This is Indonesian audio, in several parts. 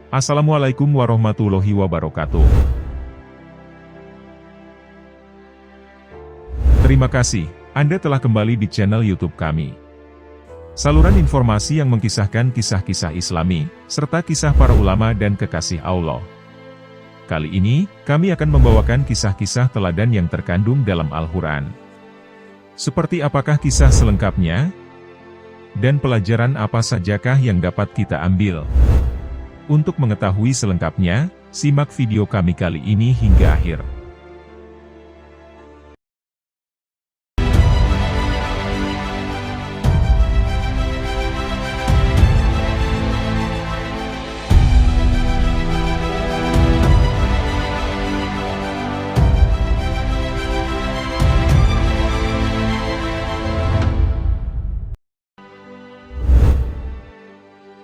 Assalamualaikum warahmatullahi wabarakatuh. Terima kasih, Anda telah kembali di channel YouTube kami. Saluran informasi yang mengkisahkan kisah-kisah Islami, serta kisah para ulama dan kekasih Allah. Kali ini, kami akan membawakan kisah-kisah teladan yang terkandung dalam Al-Quran. Seperti apakah kisah selengkapnya? Dan pelajaran apa sajakah yang dapat kita ambil? Untuk mengetahui selengkapnya, simak video kami kali ini hingga akhir.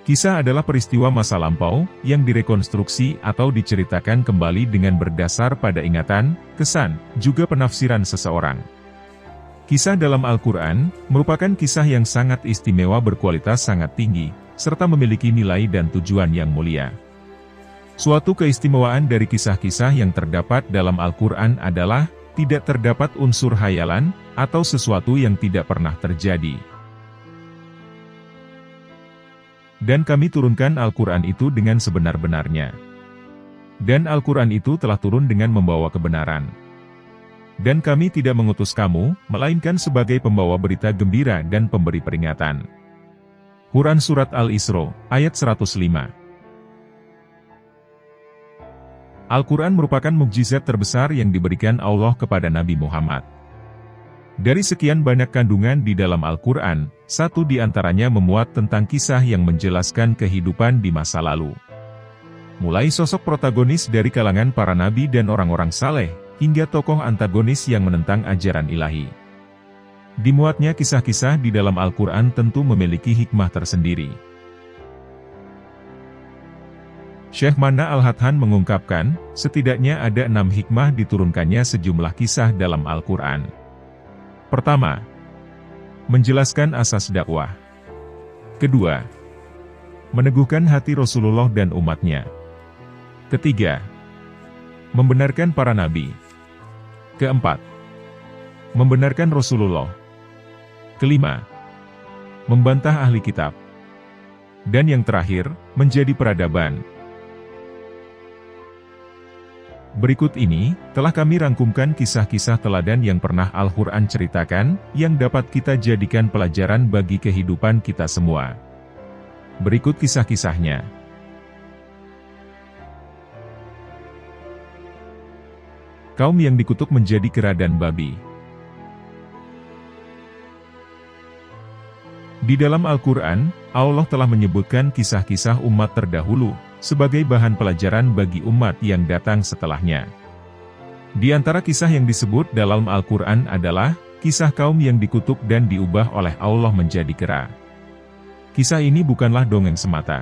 Kisah adalah peristiwa masa lampau, yang direkonstruksi atau diceritakan kembali dengan berdasar pada ingatan, kesan, juga penafsiran seseorang. Kisah dalam Al-Quran, merupakan kisah yang sangat istimewa berkualitas sangat tinggi, serta memiliki nilai dan tujuan yang mulia. Suatu keistimewaan dari kisah-kisah yang terdapat dalam Al-Quran adalah, tidak terdapat unsur hayalan, atau sesuatu yang tidak pernah terjadi. Dan kami turunkan Al-Quran itu dengan sebenar-benarnya. Dan Al-Quran itu telah turun dengan membawa kebenaran. Dan kami tidak mengutus kamu, melainkan sebagai pembawa berita gembira dan pemberi peringatan. Quran Surat Al-Isra, ayat 105. Al-Quran merupakan mukjizat terbesar yang diberikan Allah kepada Nabi Muhammad. Dari sekian banyak kandungan di dalam Al-Quran, satu di antaranya memuat tentang kisah yang menjelaskan kehidupan di masa lalu. Mulai sosok protagonis dari kalangan para nabi dan orang-orang saleh, hingga tokoh antagonis yang menentang ajaran ilahi. Dimuatnya kisah-kisah di dalam Al-Quran tentu memiliki hikmah tersendiri. Syekh Mana Al-Hathan mengungkapkan, setidaknya ada 6 hikmah diturunkannya sejumlah kisah dalam Al-Quran. Pertama, menjelaskan asas dakwah. Kedua, meneguhkan hati Rasulullah dan umatnya. Ketiga, membenarkan para nabi. Keempat, membenarkan Rasulullah. Kelima, membantah ahli kitab. Dan yang terakhir, menjadi peradaban. Berikut ini, telah kami rangkumkan kisah-kisah teladan yang pernah Al-Quran ceritakan, yang dapat kita jadikan pelajaran bagi kehidupan kita semua. Berikut kisah-kisahnya. Kaum yang dikutuk menjadi kera dan babi. Di dalam Al-Quran, Allah telah menyebutkan kisah-kisah umat terdahulu, sebagai bahan pelajaran bagi umat yang datang setelahnya. Di antara kisah yang disebut dalam Al-Quran adalah, kisah kaum yang dikutuk dan diubah oleh Allah menjadi kera. Kisah ini bukanlah dongeng semata.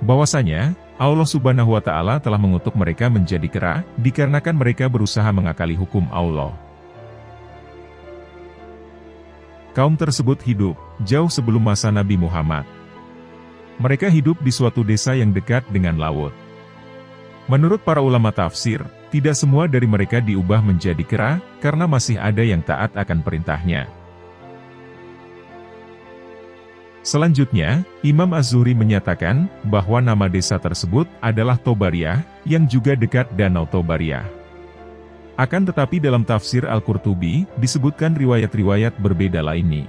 Bahwasanya, Allah Subhanahu wa Ta'ala telah mengutuk mereka menjadi kera, dikarenakan mereka berusaha mengakali hukum Allah. Kaum tersebut hidup jauh sebelum masa Nabi Muhammad. Mereka hidup di suatu desa yang dekat dengan laut. Menurut para ulama tafsir, tidak semua dari mereka diubah menjadi kera, karena masih ada yang taat akan perintahnya. Selanjutnya, Imam Az-Zuhri menyatakan, bahwa nama desa tersebut adalah Tobariyah, yang juga dekat Danau Tobariyah. Akan tetapi dalam tafsir Al-Qurtubi, disebutkan riwayat-riwayat berbeda lainnya.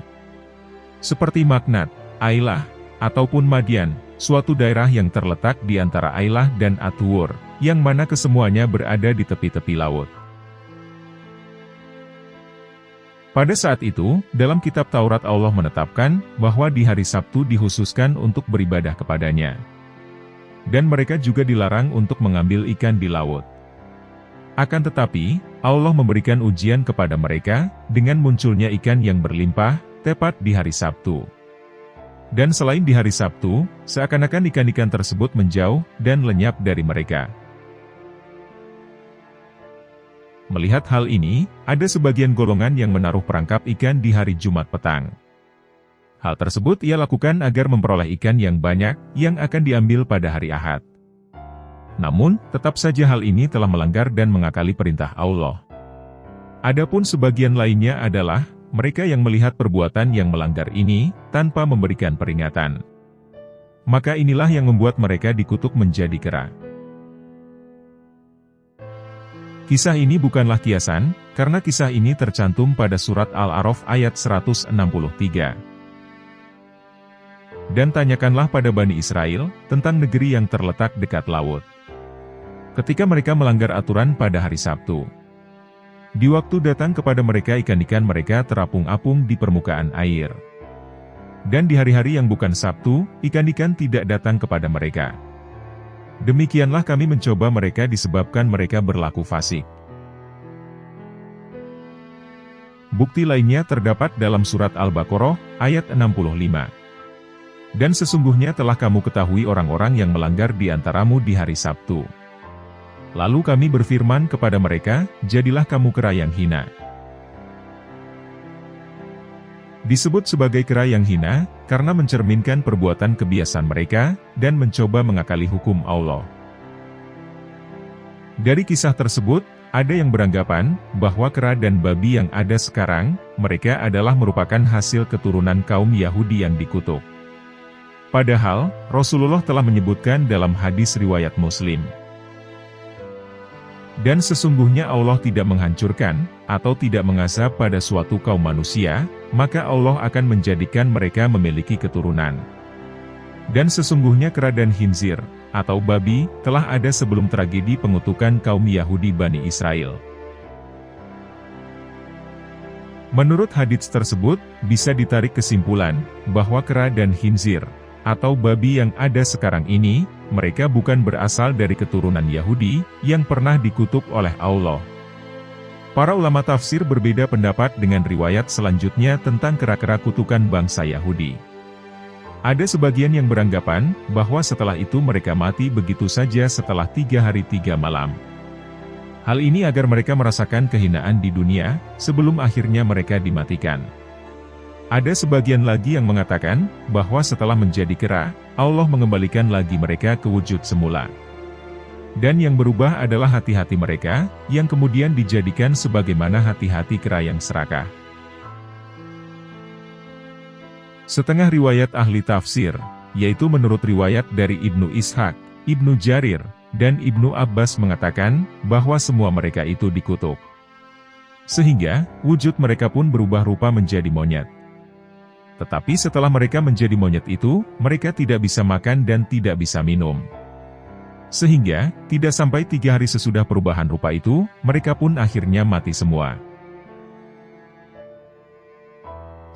Seperti Maknat, Ailah, ataupun Madian, suatu daerah yang terletak di antara Ailah dan At-Tur, yang mana kesemuanya berada di tepi-tepi laut. Pada saat itu, dalam kitab Taurat Allah menetapkan, bahwa di hari Sabtu dikhususkan untuk beribadah kepadanya. Dan mereka juga dilarang untuk mengambil ikan di laut. Akan tetapi, Allah memberikan ujian kepada mereka, dengan munculnya ikan yang berlimpah, tepat di hari Sabtu. Dan selain di hari Sabtu, seakan-akan ikan-ikan tersebut menjauh, dan lenyap dari mereka. Melihat hal ini, ada sebagian golongan yang menaruh perangkap ikan di hari Jumat petang. Hal tersebut ia lakukan agar memperoleh ikan yang banyak, yang akan diambil pada hari Ahad. Namun, tetap saja hal ini telah melanggar dan mengakali perintah Allah. Adapun sebagian lainnya adalah mereka yang melihat perbuatan yang melanggar ini tanpa memberikan peringatan. Maka inilah yang membuat mereka dikutuk menjadi kera. Kisah ini bukanlah kiasan, karena kisah ini tercantum pada surat Al-A'raf ayat 163. Dan tanyakanlah pada Bani Israel tentang negeri yang terletak dekat laut. Ketika mereka melanggar aturan pada hari Sabtu, di waktu datang kepada mereka ikan-ikan mereka terapung-apung di permukaan air. Dan di hari-hari yang bukan Sabtu, ikan-ikan tidak datang kepada mereka. Demikianlah kami mencoba mereka disebabkan mereka berlaku fasik. Bukti lainnya terdapat dalam surat Al-Baqarah, ayat 65. Dan sesungguhnya telah kamu ketahui orang-orang yang melanggar di antaramu di hari Sabtu. Lalu kami berfirman kepada mereka, jadilah kamu kera yang hina. Disebut sebagai kera yang hina, karena mencerminkan perbuatan kebiasaan mereka, dan mencoba mengakali hukum Allah. Dari kisah tersebut, ada yang beranggapan, bahwa kera dan babi yang ada sekarang, mereka adalah merupakan hasil keturunan kaum Yahudi yang dikutuk. Padahal, Rasulullah telah menyebutkan dalam hadis riwayat Muslim. Dan sesungguhnya Allah tidak menghancurkan, atau tidak mengazab pada suatu kaum manusia, maka Allah akan menjadikan mereka memiliki keturunan. Dan sesungguhnya kera dan khinzir, atau babi, telah ada sebelum tragedi pengutukan kaum Yahudi Bani Israel. Menurut hadits tersebut, bisa ditarik kesimpulan, bahwa kera dan khinzir, atau babi yang ada sekarang ini, mereka bukan berasal dari keturunan Yahudi, yang pernah dikutuk oleh Allah. Para ulama tafsir berbeda pendapat dengan riwayat selanjutnya tentang kera-kera kutukan bangsa Yahudi. Ada sebagian yang beranggapan, bahwa setelah itu mereka mati begitu saja setelah 3 hari 3 malam. Hal ini agar mereka merasakan kehinaan di dunia, sebelum akhirnya mereka dimatikan. Ada sebagian lagi yang mengatakan, bahwa setelah menjadi kera, Allah mengembalikan lagi mereka ke wujud semula. Dan yang berubah adalah hati-hati mereka, yang kemudian dijadikan sebagaimana hati-hati kera yang serakah. Setengah riwayat ahli tafsir, yaitu menurut riwayat dari Ibnu Ishaq, Ibnu Jarir, dan Ibnu Abbas mengatakan, bahwa semua mereka itu dikutuk. Sehingga, wujud mereka pun berubah rupa menjadi monyet. Tetapi setelah mereka menjadi monyet itu, mereka tidak bisa makan dan tidak bisa minum. Sehingga, tidak sampai 3 hari sesudah perubahan rupa itu, mereka pun akhirnya mati semua.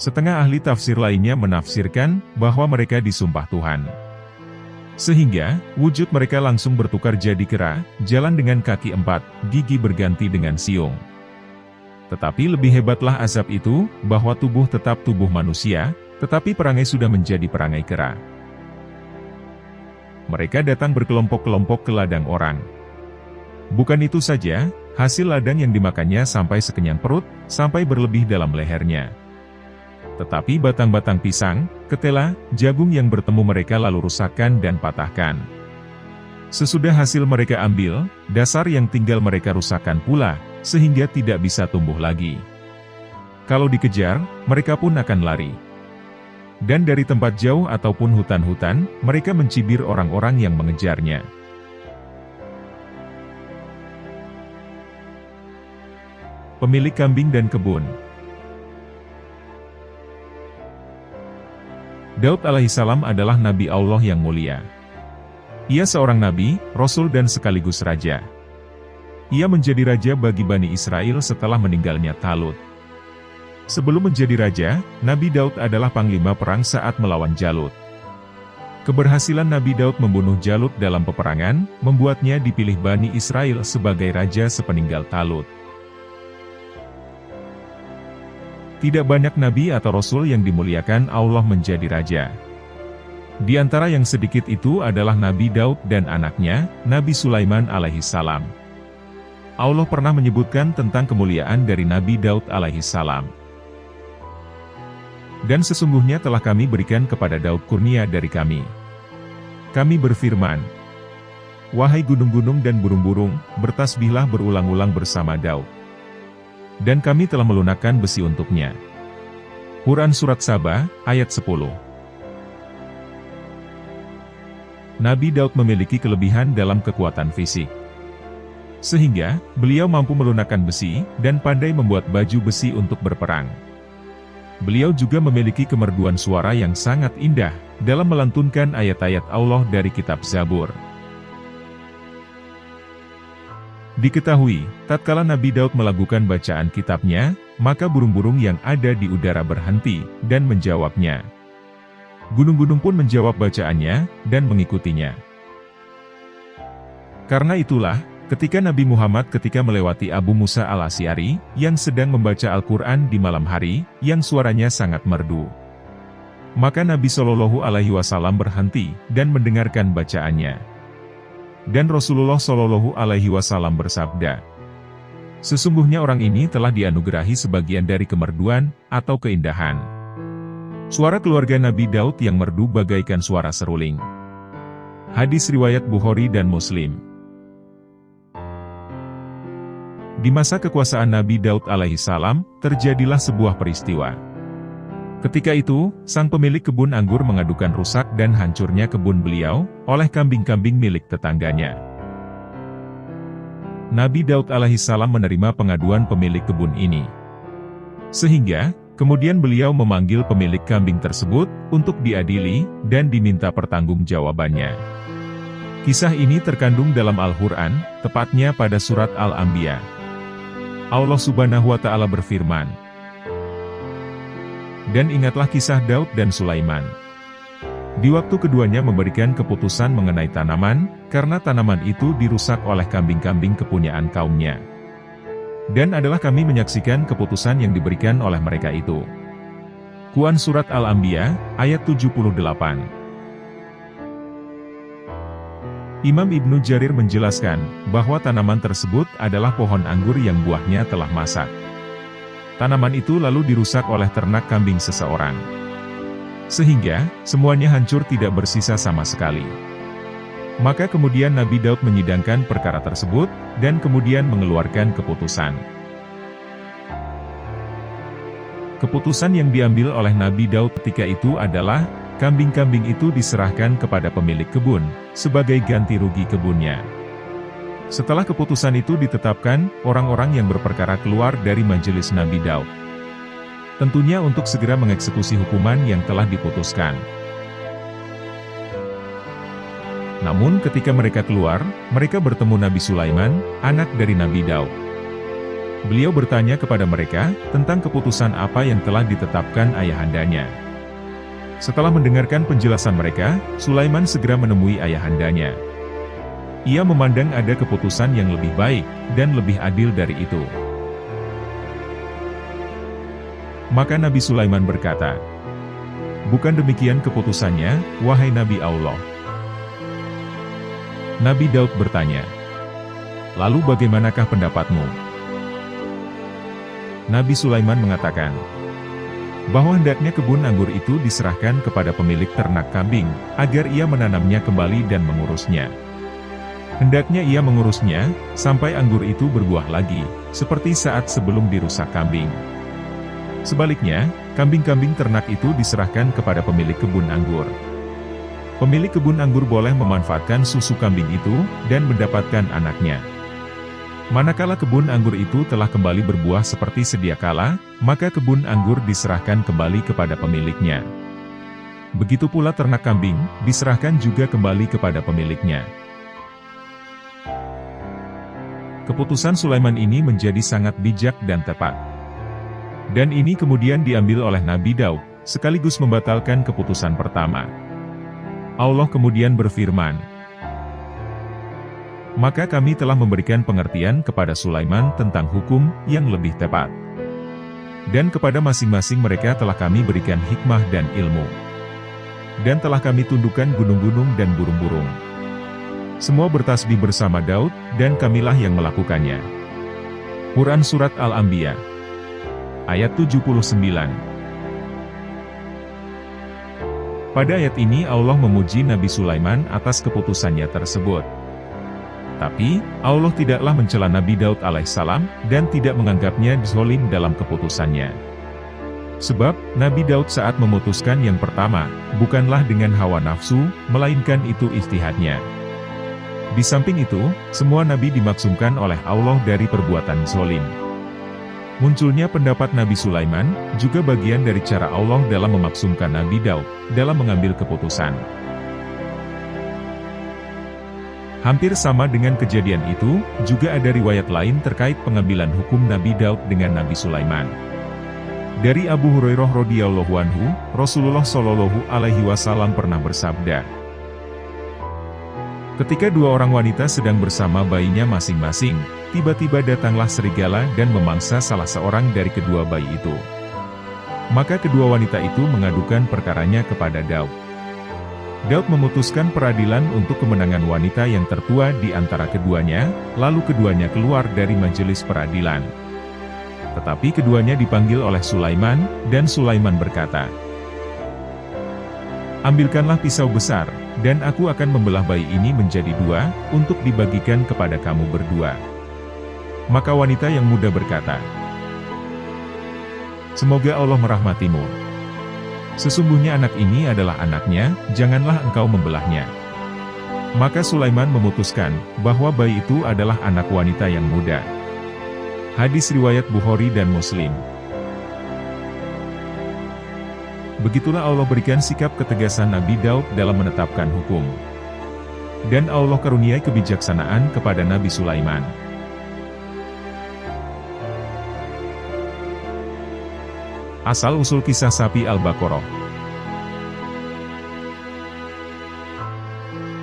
Setengah ahli tafsir lainnya menafsirkan, bahwa mereka disumpah Tuhan. Sehingga, wujud mereka langsung bertukar jadi kera, jalan dengan kaki 4, gigi berganti dengan siung. Tetapi lebih hebatlah azab itu, bahwa tubuh tetap tubuh manusia, tetapi perangai sudah menjadi perangai kera. Mereka datang berkelompok-kelompok ke ladang orang. Bukan itu saja, hasil ladang yang dimakannya sampai sekenyang perut, sampai berlebih dalam lehernya. Tetapi batang-batang pisang, ketela, jagung yang bertemu mereka lalu rusakkan dan patahkan. Sesudah hasil mereka ambil, dasar yang tinggal mereka rusakkan pula, sehingga tidak bisa tumbuh lagi. Kalau dikejar, mereka pun akan lari. Dan dari tempat jauh ataupun hutan-hutan, mereka mencibir orang-orang yang mengejarnya. Pemilik kambing dan kebun. Daud alaihissalam adalah Nabi Allah yang mulia. Ia seorang nabi, rasul dan sekaligus raja. Ia menjadi raja bagi Bani Israel setelah meninggalnya Talut. Sebelum menjadi raja, Nabi Daud adalah panglima perang saat melawan Jalut. Keberhasilan Nabi Daud membunuh Jalut dalam peperangan, membuatnya dipilih Bani Israel sebagai raja sepeninggal Talut. Tidak banyak nabi atau rasul yang dimuliakan Allah menjadi raja. Di antara yang sedikit itu adalah Nabi Daud dan anaknya, Nabi Sulaiman alaihissalam. Allah pernah menyebutkan tentang kemuliaan dari Nabi Daud alaihissalam. Dan sesungguhnya telah kami berikan kepada Daud kurnia dari kami. Kami berfirman, wahai gunung-gunung dan burung-burung, bertasbihlah berulang-ulang bersama Daud. Dan kami telah melunakkan besi untuknya. Quran Surat Saba, ayat 10. Nabi Daud memiliki kelebihan dalam kekuatan fisik. Sehingga, beliau mampu melunakkan besi, dan pandai membuat baju besi untuk berperang. Beliau juga memiliki kemerduan suara yang sangat indah, dalam melantunkan ayat-ayat Allah dari kitab Zabur. Diketahui, tatkala Nabi Daud melakukan bacaan kitabnya, maka burung-burung yang ada di udara berhenti, dan menjawabnya. Gunung-gunung pun menjawab bacaannya, dan mengikutinya. Karena itulah, ketika Nabi Muhammad melewati Abu Musa al-Asy'ari, yang sedang membaca Al-Quran di malam hari, yang suaranya sangat merdu. Maka Nabi Shallallahu Alaihi Wasallam berhenti, dan mendengarkan bacaannya. Dan Rasulullah Shallallahu Alaihi Wasallam bersabda, sesungguhnya orang ini telah dianugerahi sebagian dari kemerduan, atau keindahan. Suara keluarga Nabi Daud yang merdu bagaikan suara seruling. Hadis riwayat Bukhari dan Muslim. Di masa kekuasaan Nabi Daud alaihissalam, terjadilah sebuah peristiwa. Ketika itu, sang pemilik kebun anggur mengadukan rusak dan hancurnya kebun beliau, oleh kambing-kambing milik tetangganya. Nabi Daud alaihissalam menerima pengaduan pemilik kebun ini. Sehingga, kemudian beliau memanggil pemilik kambing tersebut, untuk diadili, dan diminta pertanggungjawabannya. Kisah ini terkandung dalam Al-Quran, tepatnya pada surat Al-Anbiya. Allah Subhanahu wa Ta'ala berfirman, dan ingatlah kisah Daud dan Sulaiman. Di waktu keduanya memberikan keputusan mengenai tanaman, karena tanaman itu dirusak oleh kambing-kambing kepunyaan kaumnya. Dan adalah kami menyaksikan keputusan yang diberikan oleh mereka itu. Quran Surat Al-Anbiya, ayat 78. Imam Ibnu Jarir menjelaskan, bahwa tanaman tersebut adalah pohon anggur yang buahnya telah masak. Tanaman itu lalu dirusak oleh ternak kambing seseorang. Sehingga, semuanya hancur tidak bersisa sama sekali. Maka kemudian Nabi Daud menyidangkan perkara tersebut, dan kemudian mengeluarkan keputusan. Keputusan yang diambil oleh Nabi Daud ketika itu adalah, kambing-kambing itu diserahkan kepada pemilik kebun, sebagai ganti rugi kebunnya. Setelah keputusan itu ditetapkan, orang-orang yang berperkara keluar dari majelis Nabi Daud. Tentunya untuk segera mengeksekusi hukuman yang telah diputuskan. Namun ketika mereka keluar, mereka bertemu Nabi Sulaiman, anak dari Nabi Daud. Beliau bertanya kepada mereka, tentang keputusan apa yang telah ditetapkan ayahandanya. Setelah mendengarkan penjelasan mereka, Sulaiman segera menemui ayahandanya. Ia memandang ada keputusan yang lebih baik, dan lebih adil dari itu. Maka Nabi Sulaiman berkata, bukan demikian keputusannya, wahai Nabi Allah. Nabi Daud bertanya, lalu bagaimanakah pendapatmu? Nabi Sulaiman mengatakan, bahwa hendaknya kebun anggur itu diserahkan kepada pemilik ternak kambing, agar ia menanamnya kembali dan mengurusnya. Hendaknya ia mengurusnya, sampai anggur itu berbuah lagi, seperti saat sebelum dirusak kambing. Sebaliknya, kambing-kambing ternak itu diserahkan kepada pemilik kebun anggur. Pemilik kebun anggur boleh memanfaatkan susu kambing itu, dan mendapatkan anaknya. Manakala kebun anggur itu telah kembali berbuah seperti sedia kala, maka kebun anggur diserahkan kembali kepada pemiliknya. Begitu pula ternak kambing, diserahkan juga kembali kepada pemiliknya. Keputusan Sulaiman ini menjadi sangat bijak dan tepat. Dan ini kemudian diambil oleh Nabi Daud, sekaligus membatalkan keputusan pertama. Allah kemudian berfirman, maka kami telah memberikan pengertian kepada Sulaiman tentang hukum yang lebih tepat. Dan kepada masing-masing mereka telah kami berikan hikmah dan ilmu. Dan telah kami tundukkan gunung-gunung dan burung-burung. Semua bertasbih bersama Daud, dan kamilah yang melakukannya. Quran Surat Al-Anbiya, ayat 79. Pada ayat ini Allah memuji Nabi Sulaiman atas keputusannya tersebut. Tetapi, Allah tidaklah mencela Nabi Daud alaihissalam, dan tidak menganggapnya zalim dalam keputusannya. Sebab, Nabi Daud saat memutuskan yang pertama, bukanlah dengan hawa nafsu, melainkan itu ijtihadnya. Di samping itu, semua nabi dimaksumkan oleh Allah dari perbuatan zalim. Munculnya pendapat Nabi Sulaiman, juga bagian dari cara Allah dalam memaksumkan Nabi Daud, dalam mengambil keputusan. Hampir sama dengan kejadian itu, juga ada riwayat lain terkait pengambilan hukum Nabi Daud dengan Nabi Sulaiman. Dari Abu Hurairah radhiyallahu anhu, Rasulullah shallallahu alaihi wasallam pernah bersabda, ketika dua orang wanita sedang bersama bayinya masing-masing, tiba-tiba datanglah serigala dan memangsa salah seorang dari kedua bayi itu. Maka kedua wanita itu mengadukan perkaranya kepada Daud. Daud memutuskan peradilan untuk kemenangan wanita yang tertua di antara keduanya, lalu keduanya keluar dari majelis peradilan. Tetapi keduanya dipanggil oleh Sulaiman, dan Sulaiman berkata, ambilkanlah pisau besar, dan aku akan membelah bayi ini menjadi dua, untuk dibagikan kepada kamu berdua. Maka wanita yang muda berkata, semoga Allah merahmatimu. Sesungguhnya anak ini adalah anaknya, janganlah engkau membelahnya. Maka Sulaiman memutuskan, bahwa bayi itu adalah anak wanita yang muda. Hadis riwayat Bukhari dan Muslim. Begitulah Allah berikan sikap ketegasan Nabi Daud dalam menetapkan hukum. Dan Allah karuniai kebijaksanaan kepada Nabi Sulaiman. Asal-usul kisah sapi Al-Baqarah.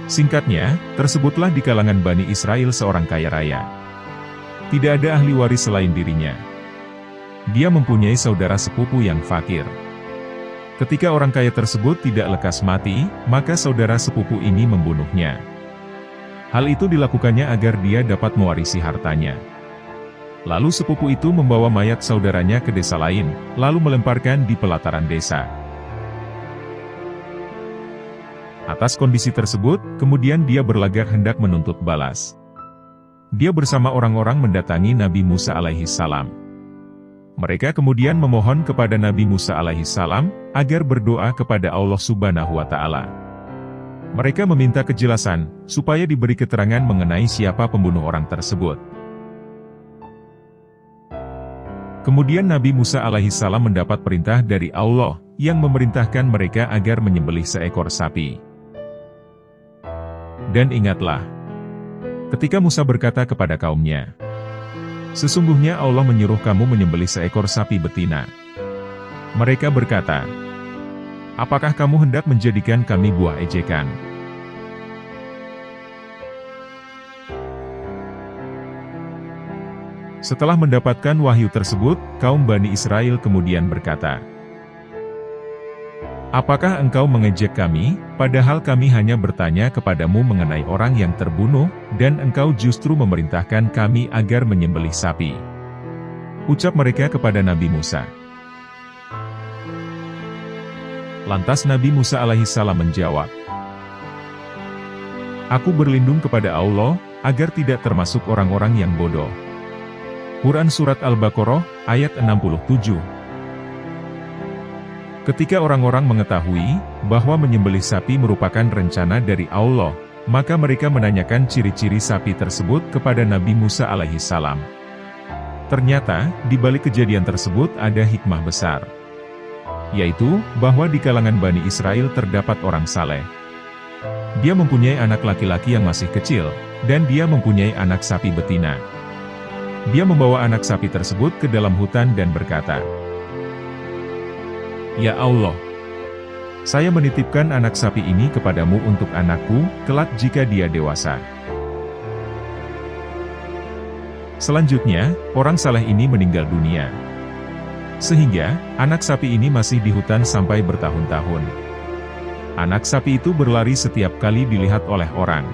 Singkatnya, tersebutlah di kalangan Bani Israel seorang kaya raya. Tidak ada ahli waris selain dirinya. Dia mempunyai saudara sepupu yang fakir. Ketika orang kaya tersebut tidak lekas mati, maka saudara sepupu ini membunuhnya. Hal itu dilakukannya agar dia dapat mewarisi hartanya. Lalu sepupu itu membawa mayat saudaranya ke desa lain, lalu melemparkan di pelataran desa. Atas kondisi tersebut, kemudian dia berlagak hendak menuntut balas. Dia bersama orang-orang mendatangi Nabi Musa alaihissalam. Mereka kemudian memohon kepada Nabi Musa alaihissalam, agar berdoa kepada Allah subhanahu wa ta'ala. Mereka meminta kejelasan, supaya diberi keterangan mengenai siapa pembunuh orang tersebut. Kemudian Nabi Musa alaihissalam mendapat perintah dari Allah, yang memerintahkan mereka agar menyembelih seekor sapi. Dan ingatlah, ketika Musa berkata kepada kaumnya, sesungguhnya Allah menyuruh kamu menyembelih seekor sapi betina. Mereka berkata, apakah kamu hendak menjadikan kami buah ejekan? Setelah mendapatkan wahyu tersebut, kaum Bani Israel kemudian berkata, apakah engkau mengejek kami, padahal kami hanya bertanya kepadamu mengenai orang yang terbunuh, dan engkau justru memerintahkan kami agar menyembelih sapi. Ucap mereka kepada Nabi Musa. Lantas Nabi Musa alaihissalam menjawab, aku berlindung kepada Allah, agar tidak termasuk orang-orang yang bodoh. Quran Surat Al-Baqarah, ayat 67. Ketika orang-orang mengetahui, bahwa menyembelih sapi merupakan rencana dari Allah, maka mereka menanyakan ciri-ciri sapi tersebut kepada Nabi Musa alaihissalam. Ternyata, di balik kejadian tersebut ada hikmah besar. Yaitu, bahwa di kalangan Bani Israel terdapat orang saleh. Dia mempunyai anak laki-laki yang masih kecil, dan dia mempunyai anak sapi betina. Dia membawa anak sapi tersebut ke dalam hutan dan berkata, ya Allah, saya menitipkan anak sapi ini kepadamu untuk anakku, kelak jika dia dewasa. Selanjutnya, orang saleh ini meninggal dunia. Sehingga, anak sapi ini masih di hutan sampai bertahun-tahun. Anak sapi itu berlari setiap kali dilihat oleh orang.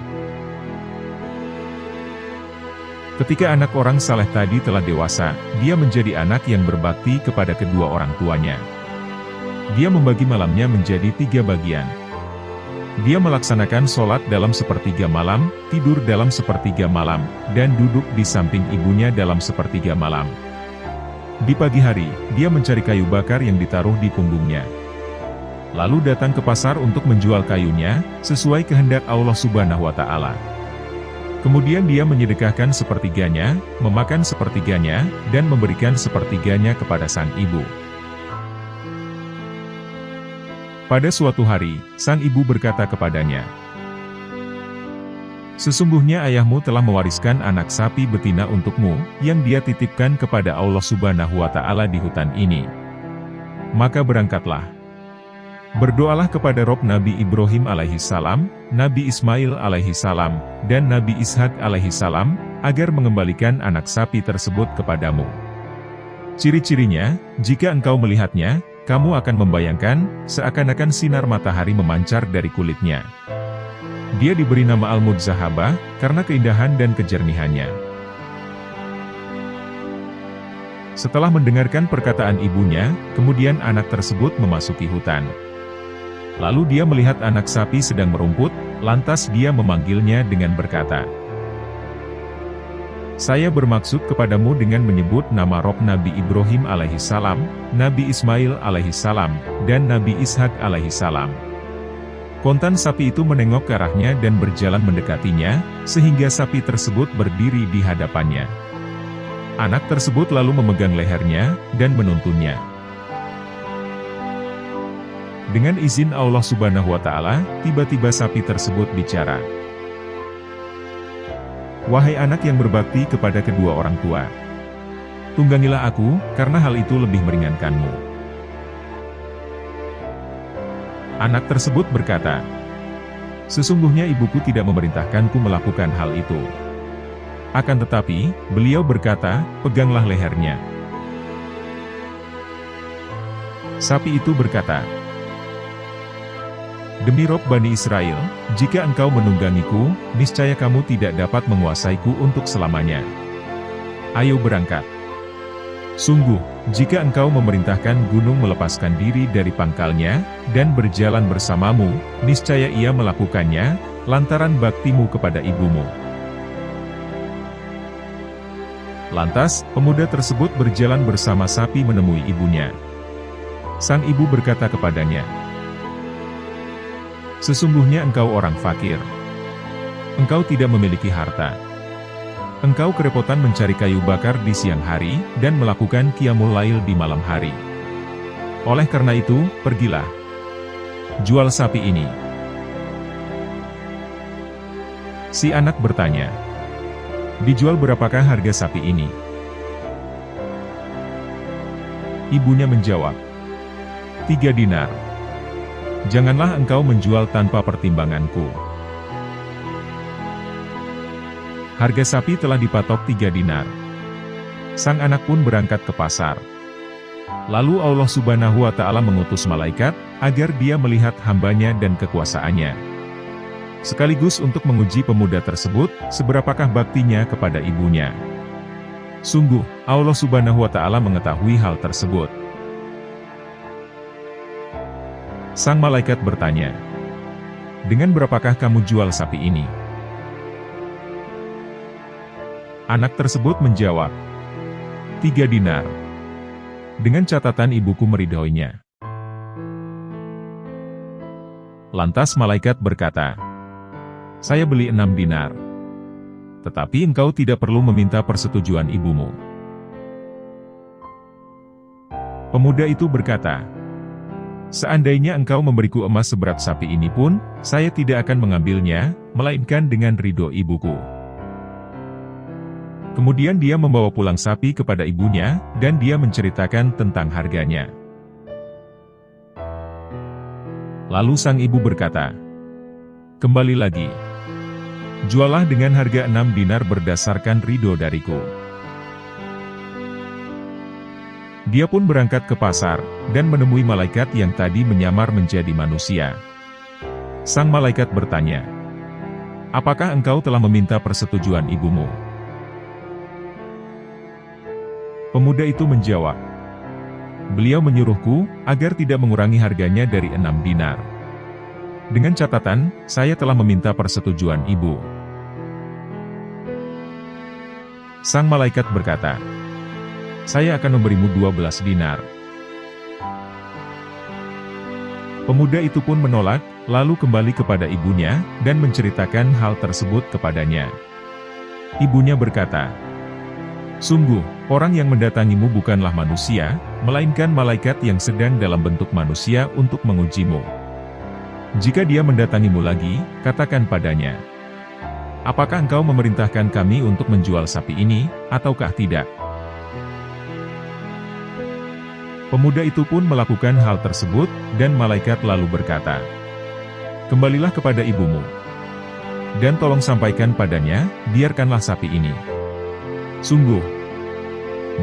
Ketika anak orang saleh tadi telah dewasa, dia menjadi anak yang berbakti kepada kedua orang tuanya. Dia membagi malamnya menjadi 3 bagian. Dia melaksanakan sholat dalam sepertiga malam, tidur dalam sepertiga malam, dan duduk di samping ibunya dalam sepertiga malam. Di pagi hari, dia mencari kayu bakar yang ditaruh di punggungnya. Lalu datang ke pasar untuk menjual kayunya, sesuai kehendak Allah Subhanahu wa Ta'ala. Kemudian dia menyedekahkan sepertiganya, memakan sepertiganya, dan memberikan sepertiganya kepada sang ibu. Pada suatu hari, sang ibu berkata kepadanya, "Sesungguhnya ayahmu telah mewariskan anak sapi betina untukmu, yang dia titipkan kepada Allah Subhanahu wa Ta'ala di hutan ini. Maka berangkatlah. Berdoalah kepada Rob Nabi Ibrahim alaihissalam, Nabi Ismail alaihissalam, dan Nabi Ishak alaihissalam, agar mengembalikan anak sapi tersebut kepadamu. Ciri-cirinya, jika engkau melihatnya, kamu akan membayangkan, seakan-akan sinar matahari memancar dari kulitnya. Dia diberi nama Al-Mudzahabah, karena keindahan dan kejernihannya." Setelah mendengarkan perkataan ibunya, kemudian anak tersebut memasuki hutan. Lalu dia melihat anak sapi sedang merumput, lantas dia memanggilnya dengan berkata, "Saya bermaksud kepadamu dengan menyebut nama Rob Nabi Ibrahim alaihissalam, Nabi Ismail alaihissalam, dan Nabi Ishak alaihissalam." Kontan sapi itu menengok ke arahnya dan berjalan mendekatinya, sehingga sapi tersebut berdiri di hadapannya. Anak tersebut lalu memegang lehernya, dan menuntunnya. Dengan izin Allah Subhanahu wa Ta'ala, tiba-tiba sapi tersebut bicara, "Wahai anak yang berbakti kepada kedua orang tua, tunggangilah aku, karena hal itu lebih meringankanmu." Anak tersebut berkata, "Sesungguhnya ibuku tidak memerintahkanku melakukan hal itu. Akan tetapi, beliau berkata, peganglah lehernya." Sapi itu berkata, "Demi Rob Bani Israel, jika engkau menunggangiku, niscaya kamu tidak dapat menguasaiku untuk selamanya. Ayo berangkat. Sungguh, jika engkau memerintahkan gunung melepaskan diri dari pangkalnya, dan berjalan bersamamu, niscaya ia melakukannya, lantaran baktimu kepada ibumu." Lantas, pemuda tersebut berjalan bersama sapi menemui ibunya. Sang ibu berkata kepadanya, "Sesungguhnya engkau orang fakir. Engkau tidak memiliki harta. Engkau kerepotan mencari kayu bakar di siang hari, dan melakukan qiyamul lail di malam hari. Oleh karena itu, pergilah. Jual sapi ini." Si anak bertanya, "Dijual berapakah harga sapi ini?" Ibunya menjawab, 3 dinar. "Janganlah engkau menjual tanpa pertimbanganku." Harga sapi telah dipatok 3 dinar. Sang anak pun berangkat ke pasar. Lalu Allah Subhanahu wa Ta'ala mengutus malaikat, agar dia melihat hambanya dan kekuasaannya. Sekaligus untuk menguji pemuda tersebut, seberapakah baktinya kepada ibunya. Sungguh, Allah Subhanahu wa Ta'ala mengetahui hal tersebut. Sang malaikat bertanya, "Dengan berapakah kamu jual sapi ini?" Anak tersebut menjawab, 3 dinar. Dengan catatan ibuku meridhoinya. Lantas malaikat berkata, "Saya beli 6 dinar. Tetapi engkau tidak perlu meminta persetujuan ibumu." Pemuda itu berkata, "Seandainya engkau memberiku emas seberat sapi ini pun, saya tidak akan mengambilnya, melainkan dengan ridho ibuku." Kemudian dia membawa pulang sapi kepada ibunya, dan dia menceritakan tentang harganya. Lalu sang ibu berkata, "Kembali lagi. Jualah dengan harga 6 dinar berdasarkan ridho dariku." Dia pun berangkat ke pasar, dan menemui malaikat yang tadi menyamar menjadi manusia. Sang malaikat bertanya, "Apakah engkau telah meminta persetujuan ibumu?" Pemuda itu menjawab, "Beliau menyuruhku, agar tidak mengurangi harganya dari 6 dinar." Dengan catatan, saya telah meminta persetujuan ibu. Sang malaikat berkata, saya akan memberimu 12 dinar. Pemuda itu pun menolak, lalu kembali kepada ibunya, dan menceritakan hal tersebut kepadanya. Ibunya berkata, sungguh, orang yang mendatangimu bukanlah manusia, melainkan malaikat yang sedang dalam bentuk manusia untuk mengujimu. Jika dia mendatangimu lagi, katakan padanya, apakah engkau memerintahkan kami untuk menjual sapi ini, ataukah tidak? Pemuda itu pun melakukan hal tersebut, dan malaikat lalu berkata, kembalilah kepada ibumu, dan tolong sampaikan padanya, biarkanlah sapi ini. Sungguh,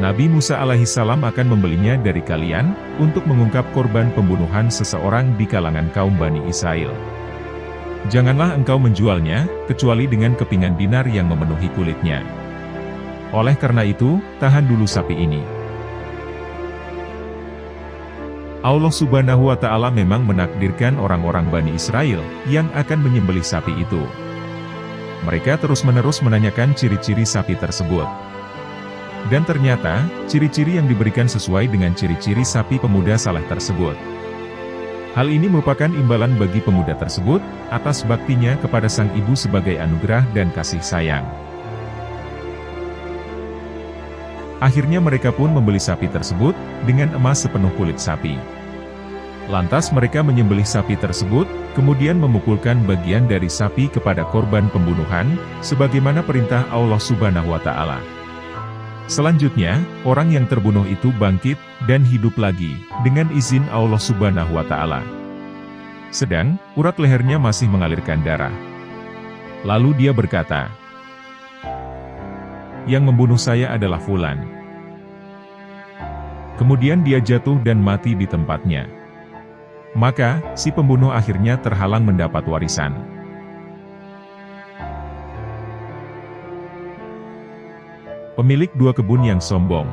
Nabi Musa alaihissalam akan membelinya dari kalian, untuk mengungkap korban pembunuhan seseorang di kalangan kaum Bani Israel. Janganlah engkau menjualnya, kecuali dengan kepingan dinar yang memenuhi kulitnya. Oleh karena itu, tahan dulu sapi ini. Allah Subhanahu wa Ta'ala memang menakdirkan orang-orang Bani Israel yang akan menyembelih sapi itu. Mereka terus-menerus menanyakan ciri-ciri sapi tersebut. Dan ternyata, ciri-ciri yang diberikan sesuai dengan ciri-ciri sapi pemuda saleh tersebut. Hal ini merupakan imbalan bagi pemuda tersebut atas baktinya kepada sang ibu sebagai anugerah dan kasih sayang. Akhirnya mereka pun membeli sapi tersebut, dengan emas sepenuh kulit sapi. Lantas mereka menyembelih sapi tersebut, kemudian memukulkan bagian dari sapi kepada korban pembunuhan, sebagaimana perintah Allah Subhanahu wa Ta'ala. Selanjutnya, orang yang terbunuh itu bangkit, dan hidup lagi, dengan izin Allah Subhanahu wa Ta'ala. Sedang, urat lehernya masih mengalirkan darah. Lalu dia berkata, yang membunuh saya adalah Fulan. Kemudian dia jatuh dan mati di tempatnya. Maka, si pembunuh akhirnya terhalang mendapat warisan. Pemilik dua kebun yang sombong.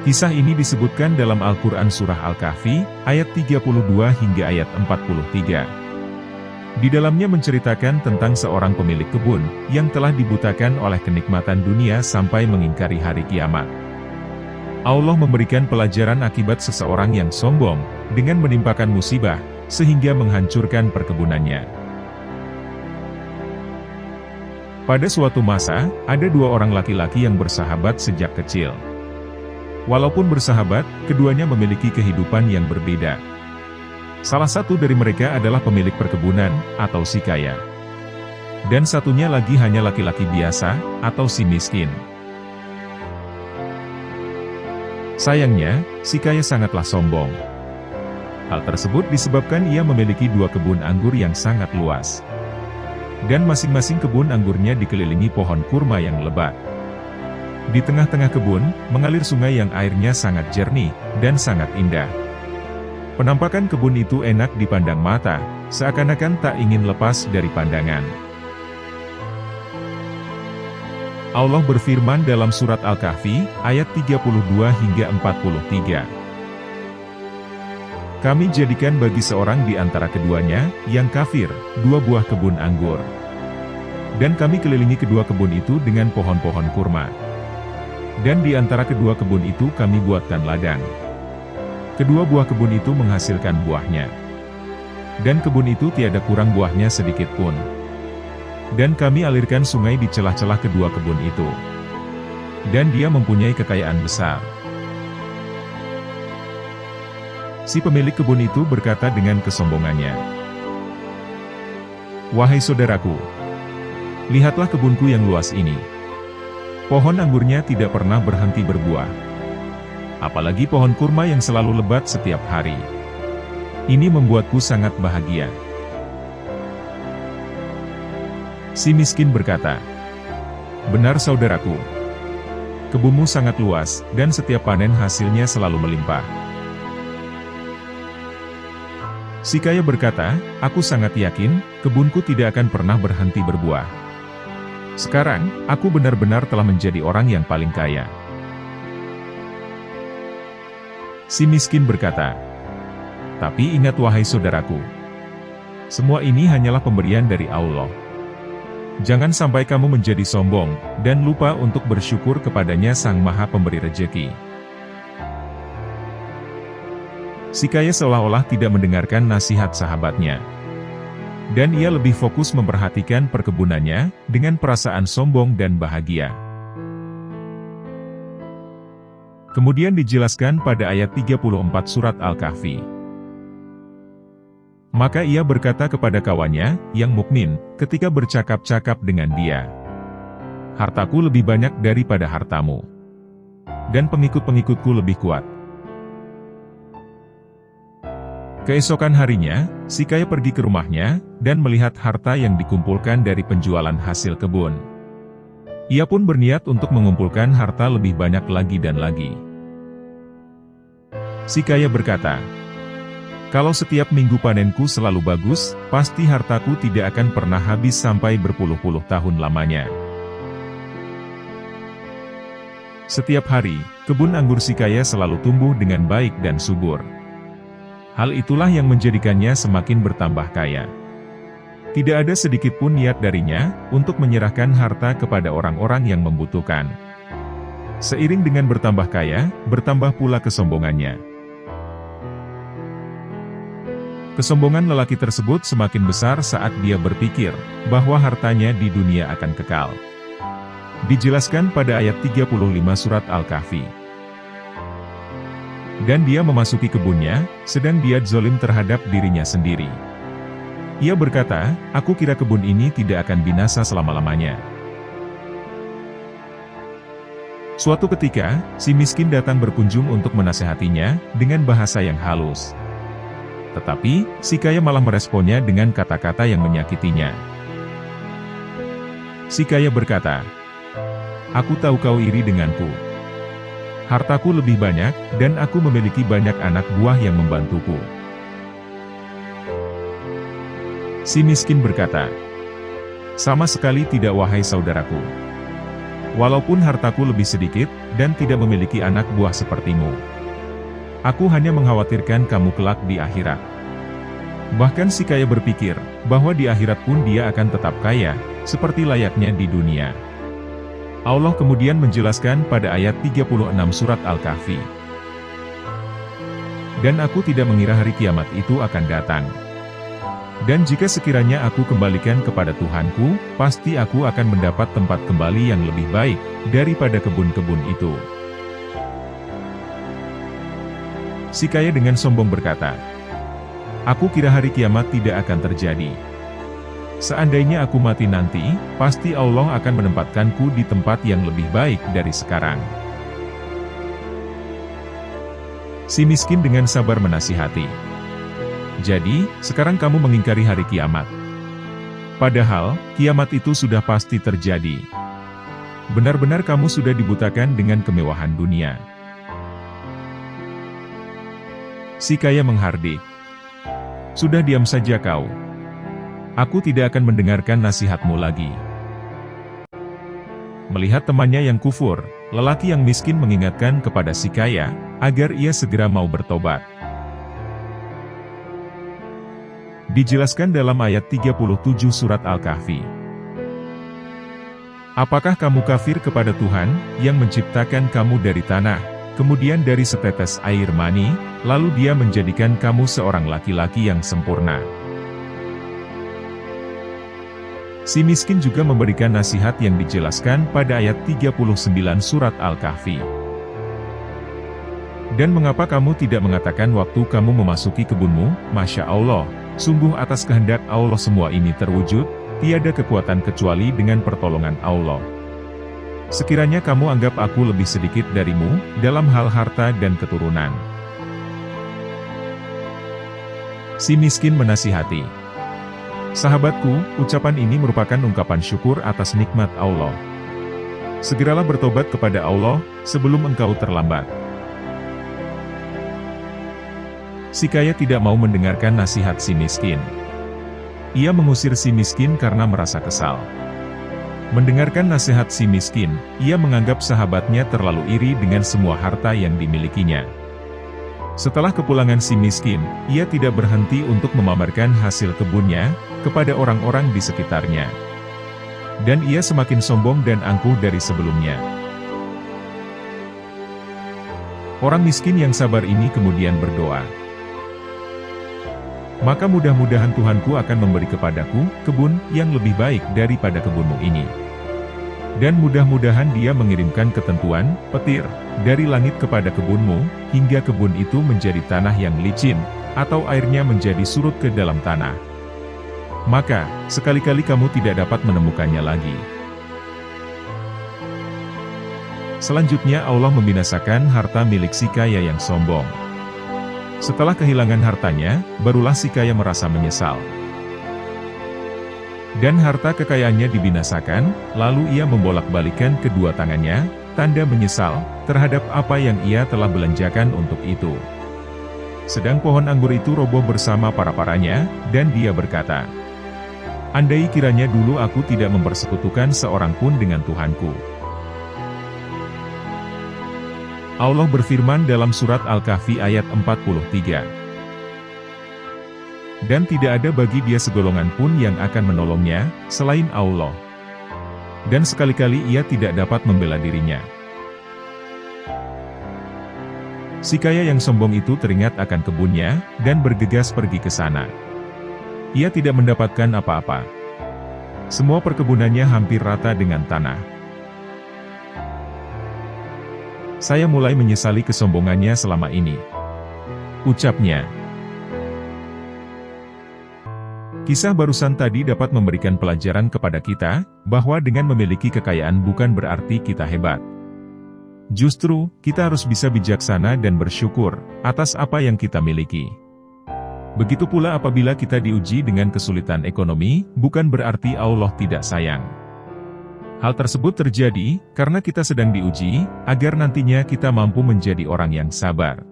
Kisah ini disebutkan dalam Al-Quran Surah Al-Kahfi, ayat 32 hingga ayat 43. Di dalamnya menceritakan tentang seorang pemilik kebun, yang telah dibutakan oleh kenikmatan dunia sampai mengingkari hari kiamat. Allah memberikan pelajaran akibat seseorang yang sombong, dengan menimpakan musibah, sehingga menghancurkan perkebunannya. Pada suatu masa, ada dua orang laki-laki yang bersahabat sejak kecil. Walaupun bersahabat, keduanya memiliki kehidupan yang berbeda. Salah satu dari mereka adalah pemilik perkebunan, atau si kaya. Dan satunya lagi hanya laki-laki biasa, atau si miskin. Sayangnya, si kaya sangatlah sombong. Hal tersebut disebabkan ia memiliki dua kebun anggur yang sangat luas. Dan masing-masing kebun anggurnya dikelilingi pohon kurma yang lebat. Di tengah-tengah kebun, mengalir sungai yang airnya sangat jernih, dan sangat indah. Penampakan kebun itu enak dipandang mata, seakan-akan tak ingin lepas dari pandangan. Allah berfirman dalam surat Al-Kahfi, ayat 32 hingga 43. Kami jadikan bagi seorang di antara keduanya, yang kafir, dua buah kebun anggur. Dan kami kelilingi kedua kebun itu dengan pohon-pohon kurma. Dan di antara kedua kebun itu kami buatkan ladang. Kedua buah kebun itu menghasilkan buahnya. Dan kebun itu tiada kurang buahnya sedikit pun. Dan kami alirkan sungai di celah-celah kedua kebun itu. Dan dia mempunyai kekayaan besar. Si pemilik kebun itu berkata dengan kesombongannya, wahai saudaraku, lihatlah kebunku yang luas ini. Pohon anggurnya tidak pernah berhenti berbuah. Apalagi pohon kurma yang selalu lebat setiap hari. Ini membuatku sangat bahagia. Si miskin berkata, benar saudaraku, kebunmu sangat luas, dan setiap panen hasilnya selalu melimpah. Si kaya berkata, aku sangat yakin, kebunku tidak akan pernah berhenti berbuah. Sekarang, aku benar-benar telah menjadi orang yang paling kaya. Si miskin berkata, Tapi ingat wahai saudaraku, semua ini hanyalah pemberian dari Allah. Jangan sampai kamu menjadi sombong, dan lupa untuk bersyukur kepadanya Sang Maha Pemberi Rejeki. Si kaya seolah-olah tidak mendengarkan nasihat sahabatnya. Dan ia lebih fokus memperhatikan perkebunannya, dengan perasaan sombong dan bahagia. Kemudian dijelaskan pada ayat 34 surat Al-Kahfi. Maka ia berkata kepada kawannya, yang mukmin, ketika bercakap-cakap dengan dia, hartaku lebih banyak daripada hartamu, dan pengikut-pengikutku lebih kuat. Keesokan harinya, si kaya pergi ke rumahnya, dan melihat harta yang dikumpulkan dari penjualan hasil kebun. Ia pun berniat untuk mengumpulkan harta lebih banyak lagi dan lagi. Si kaya berkata, kalau setiap minggu panenku selalu bagus, pasti hartaku tidak akan pernah habis sampai berpuluh-puluh tahun lamanya. Setiap hari, kebun anggur si kaya selalu tumbuh dengan baik dan subur. Hal itulah yang menjadikannya semakin bertambah kaya. Tidak ada sedikit pun niat darinya untuk menyerahkan harta kepada orang-orang yang membutuhkan. Seiring dengan bertambah kaya, bertambah pula kesombongannya. Kesombongan lelaki tersebut semakin besar saat dia berpikir bahwa hartanya di dunia akan kekal. Dijelaskan pada ayat 35 surat Al-Kahfi. Dan dia memasuki kebunnya, sedang dia zalim terhadap dirinya sendiri. Ia berkata, aku kira kebun ini tidak akan binasa selama-lamanya. Suatu ketika, si miskin datang berkunjung untuk menasehatinya dengan bahasa yang halus. Tetapi, si kaya malah meresponnya dengan kata-kata yang menyakitinya. Si kaya berkata, aku tahu kau iri denganku. Hartaku lebih banyak, dan aku memiliki banyak anak buah yang membantuku. Si miskin berkata, sama sekali tidak wahai saudaraku. Walaupun hartaku lebih sedikit, dan tidak memiliki anak buah sepertimu. Aku hanya mengkhawatirkan kamu kelak di akhirat. Bahkan si kaya berpikir, bahwa di akhirat pun dia akan tetap kaya, seperti layaknya di dunia. Allah kemudian menjelaskan pada ayat 36 surat Al-Kahfi. Dan aku tidak mengira hari kiamat itu akan datang. Dan jika sekiranya aku kembalikan kepada Tuhanku, pasti aku akan mendapat tempat kembali yang lebih baik, daripada kebun-kebun itu. Si kaya dengan sombong berkata, aku kira hari kiamat tidak akan terjadi. Seandainya aku mati nanti, pasti Allah akan menempatkanku di tempat yang lebih baik dari sekarang. Si miskin dengan sabar menasihati. Jadi, sekarang kamu mengingkari hari kiamat. Padahal, kiamat itu sudah pasti terjadi. Benar-benar kamu sudah dibutakan dengan kemewahan dunia. Si kaya menghardik. Sudah diam saja kau. Aku tidak akan mendengarkan nasihatmu lagi. Melihat temannya yang kufur, lelaki yang miskin mengingatkan kepada si kaya, agar ia segera mau bertobat. Dijelaskan dalam ayat 37 surat Al-Kahfi. Apakah kamu kafir kepada Tuhan, yang menciptakan kamu dari tanah, kemudian dari setetes air mani, lalu Dia menjadikan kamu seorang laki-laki yang sempurna? Si miskin juga memberikan nasihat yang dijelaskan pada ayat 39 surat Al-Kahfi. Dan mengapa kamu tidak mengatakan waktu kamu memasuki kebunmu, Masya Allah, sungguh atas kehendak Allah semua ini terwujud, tiada kekuatan kecuali dengan pertolongan Allah. Sekiranya kamu anggap aku lebih sedikit darimu, dalam hal harta dan keturunan. Si miskin menasihati. Sahabatku, ucapan ini merupakan ungkapan syukur atas nikmat Allah. Segeralah bertobat kepada Allah, sebelum engkau terlambat. Si kaya tidak mau mendengarkan nasihat si miskin. Ia mengusir si miskin karena merasa kesal. Mendengarkan nasihat si miskin, ia menganggap sahabatnya terlalu iri dengan semua harta yang dimilikinya. Setelah kepulangan si miskin, ia tidak berhenti untuk memamerkan hasil kebunnya kepada orang-orang di sekitarnya. Dan ia semakin sombong dan angkuh dari sebelumnya. Orang miskin yang sabar ini kemudian berdoa, "Maka mudah-mudahan Tuhanku akan memberi kepadaku kebun yang lebih baik daripada kebunmu ini. Dan mudah-mudahan Dia mengirimkan ketentuan, petir, dari langit kepada kebunmu, hingga kebun itu menjadi tanah yang licin, atau airnya menjadi surut ke dalam tanah. Maka, sekali-kali kamu tidak dapat menemukannya lagi." Selanjutnya Allah membinasakan harta milik si kaya yang sombong. Setelah kehilangan hartanya, barulah si kaya merasa menyesal. Dan harta kekayaannya dibinasakan, lalu ia membolak-balikan kedua tangannya, tanda menyesal, terhadap apa yang ia telah belanjakan untuk itu. Sedang pohon anggur itu roboh bersama para-paranya, dan dia berkata, "Andai kiranya dulu aku tidak mempersekutukan seorang pun dengan Tuhanku." Allah berfirman dalam surat Al-Kahfi ayat 43. Dan tidak ada bagi dia segolongan pun yang akan menolongnya, selain Allah. Dan sekali-kali ia tidak dapat membela dirinya. Si kaya yang sombong itu teringat akan kebunnya, dan bergegas pergi ke sana. Ia tidak mendapatkan apa-apa. Semua perkebunannya hampir rata dengan tanah. "Saya mulai menyesali kesombongannya selama ini," ucapnya. Kisah barusan tadi dapat memberikan pelajaran kepada kita, bahwa dengan memiliki kekayaan bukan berarti kita hebat. Justru, kita harus bisa bijaksana dan bersyukur atas apa yang kita miliki. Begitu pula apabila kita diuji dengan kesulitan ekonomi, bukan berarti Allah tidak sayang. Hal tersebut terjadi karena kita sedang diuji, agar nantinya kita mampu menjadi orang yang sabar.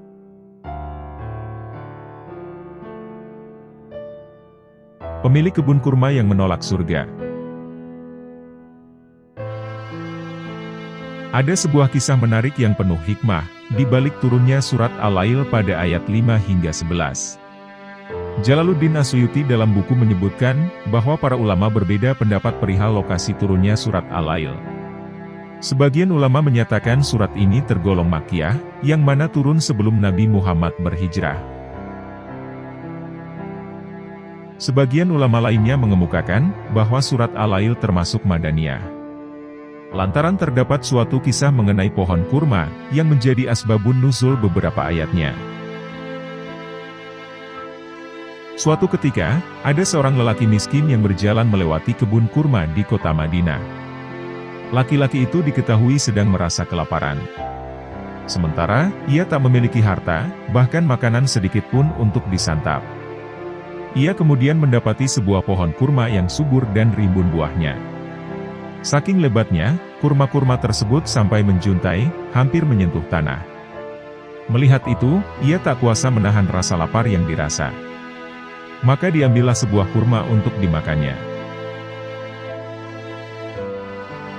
Pemilik kebun kurma yang menolak surga. Ada sebuah kisah menarik yang penuh hikmah, di balik turunnya surat Al-Lail pada ayat 5 hingga 11. Jalaluddin As-Suyuti dalam buku menyebutkan, bahwa para ulama berbeda pendapat perihal lokasi turunnya surat Al-Lail. Sebagian ulama menyatakan surat ini tergolong Makkiyah, yang mana turun sebelum Nabi Muhammad berhijrah. Sebagian ulama lainnya mengemukakan, bahwa surat Al-Lail termasuk Madaniyah. Lantaran terdapat suatu kisah mengenai pohon kurma, yang menjadi asbabun nuzul beberapa ayatnya. Suatu ketika, ada seorang lelaki miskin yang berjalan melewati kebun kurma di kota Madinah. Laki-laki itu diketahui sedang merasa kelaparan. Sementara, ia tak memiliki harta, bahkan makanan sedikit pun untuk disantap. Ia kemudian mendapati sebuah pohon kurma yang subur dan rimbun buahnya. Saking lebatnya, kurma-kurma tersebut sampai menjuntai, hampir menyentuh tanah. Melihat itu, ia tak kuasa menahan rasa lapar yang dirasa. Maka diambillah sebuah kurma untuk dimakannya.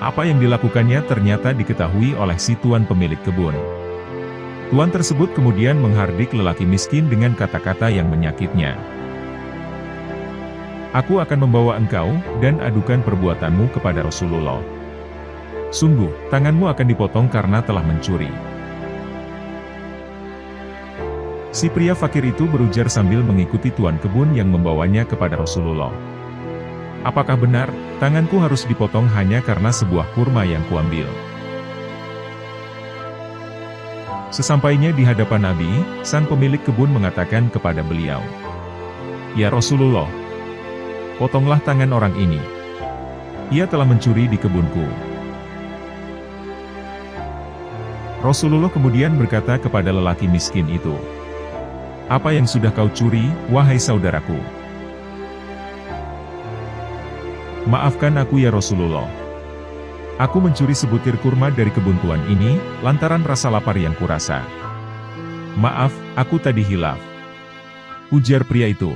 Apa yang dilakukannya ternyata diketahui oleh si tuan pemilik kebun. Tuan tersebut kemudian menghardik lelaki miskin dengan kata-kata yang menyakitnya. "Aku akan membawa engkau, dan adukan perbuatanmu kepada Rasulullah. Sungguh, tanganmu akan dipotong karena telah mencuri." Si pria fakir itu berujar sambil mengikuti tuan kebun yang membawanya kepada Rasulullah. "Apakah benar, tanganku harus dipotong hanya karena sebuah kurma yang kuambil?" Sesampainya di hadapan Nabi, sang pemilik kebun mengatakan kepada beliau, "Ya Rasulullah, potonglah tangan orang ini. Ia telah mencuri di kebunku." Rasulullah kemudian berkata kepada lelaki miskin itu, "Apa yang sudah kau curi, wahai saudaraku?" "Maafkan aku ya Rasulullah. Aku mencuri sebutir kurma dari kebun tuan ini, lantaran rasa lapar yang kurasa. Maaf, aku tadi hilaf," ujar pria itu.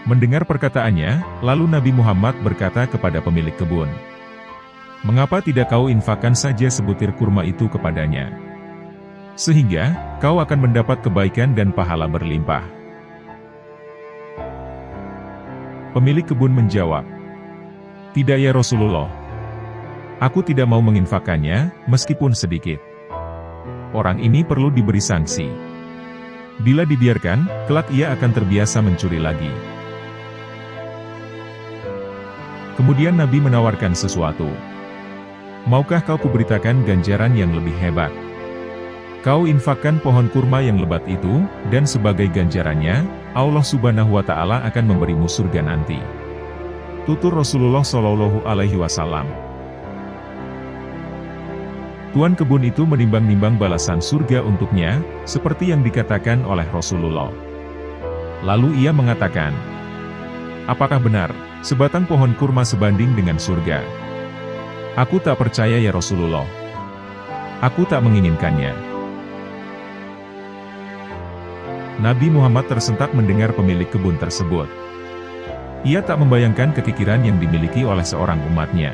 Mendengar perkataannya, lalu Nabi Muhammad berkata kepada pemilik kebun, "Mengapa tidak kau infakkan saja sebutir kurma itu kepadanya? sehingga kau akan mendapat kebaikan dan pahala berlimpah." Pemilik kebun menjawab, "Tidak ya Rasulullah. Aku tidak mau menginfakkannya, meskipun sedikit. Orang ini perlu diberi sanksi. Bila dibiarkan, kelak ia akan terbiasa mencuri lagi." Kemudian Nabi menawarkan sesuatu. "Maukah kau kuberitakan ganjaran yang lebih hebat? Kau infakkan pohon kurma yang lebat itu, dan sebagai ganjarannya, Allah Subhanahu wa Ta'ala akan memberimu surga nanti." Tutur Rasulullah Shallallahu Alaihi Wasallam. Tuan kebun itu menimbang-nimbang balasan surga untuknya, seperti yang dikatakan oleh Rasulullah. Lalu ia mengatakan, "Apakah benar, sebatang pohon kurma sebanding dengan surga?" "Aku tak percaya ya Rasulullah. Aku tak menginginkannya." Nabi Muhammad tersentak mendengar pemilik kebun tersebut. Ia tak membayangkan kekikiran yang dimiliki oleh seorang umatnya.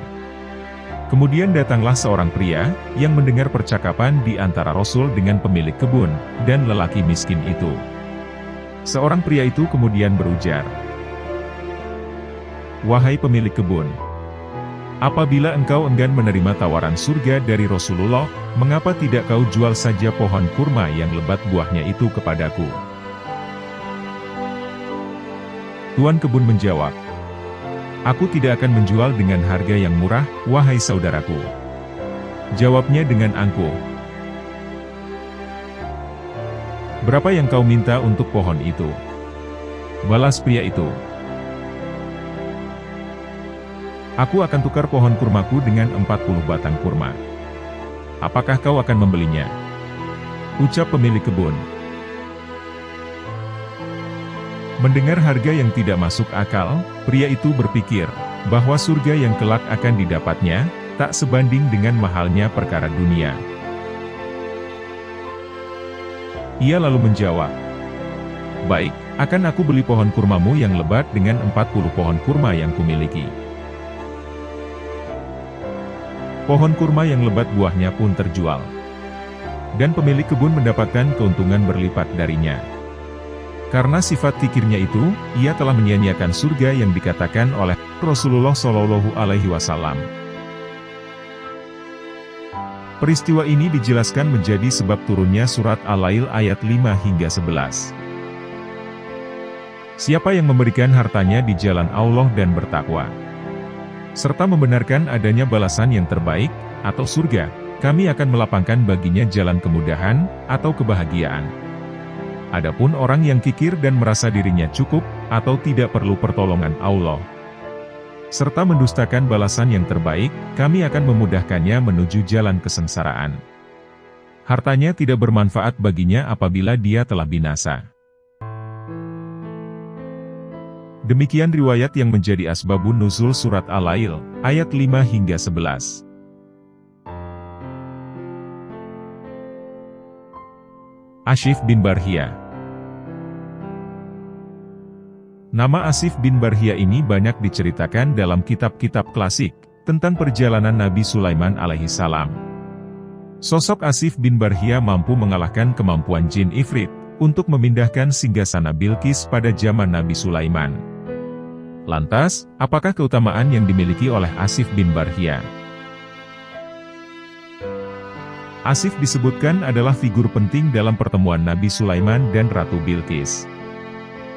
Kemudian datanglah seorang pria, yang mendengar percakapan di antara Rasul dengan pemilik kebun, dan lelaki miskin itu. Seorang pria itu kemudian berujar, "Wahai pemilik kebun, apabila engkau enggan menerima tawaran surga dari Rasulullah, mengapa tidak kau jual saja pohon kurma yang lebat buahnya itu kepadaku?" Tuan kebun menjawab, "Aku tidak akan menjual dengan harga yang murah, wahai saudaraku." Jawabnya dengan angkuh, "Berapa yang kau minta untuk pohon itu?" Balas pria itu, "Aku akan tukar pohon kurmaku dengan 40 batang kurma. Apakah kau akan membelinya?" Ucap pemilik kebun. Mendengar harga yang tidak masuk akal, pria itu berpikir bahwa surga yang kelak akan didapatnya tak sebanding dengan mahalnya perkara dunia. Ia lalu menjawab, "Baik, akan aku beli pohon kurmamu yang lebat dengan 40 pohon kurma yang kumiliki." Pohon kurma yang lebat buahnya pun terjual, dan pemilik kebun mendapatkan keuntungan berlipat darinya. Karena sifat kikirnya itu, ia telah menyia-nyiakan surga yang dikatakan oleh Rasulullah Shallallahu Alaihi Wasallam. Peristiwa ini dijelaskan menjadi sebab turunnya surat Al-Lail ayat 5 hingga 11. Siapa yang memberikan hartanya di jalan Allah dan bertakwa, serta membenarkan adanya balasan yang terbaik, atau surga, kami akan melapangkan baginya jalan kemudahan, atau kebahagiaan. Adapun orang yang kikir dan merasa dirinya cukup, atau tidak perlu pertolongan Allah, serta mendustakan balasan yang terbaik, kami akan memudahkannya menuju jalan kesengsaraan. Hartanya tidak bermanfaat baginya apabila dia telah binasa. Demikian riwayat yang menjadi asbabun nuzul surat Al-Lail, ayat 5 hingga 11. Asif bin Barhiyah. Nama Asif bin Barhiyah ini banyak diceritakan dalam kitab-kitab klasik, tentang perjalanan Nabi Sulaiman alaihissalam. Sosok Asif bin Barhiyah mampu mengalahkan kemampuan jin Ifrit, untuk memindahkan singgasana Bilqis pada zaman Nabi Sulaiman. Lantas, apakah keutamaan yang dimiliki oleh Asif bin Barhiyah? Asif disebutkan adalah figur penting dalam pertemuan Nabi Sulaiman dan Ratu Bilqis.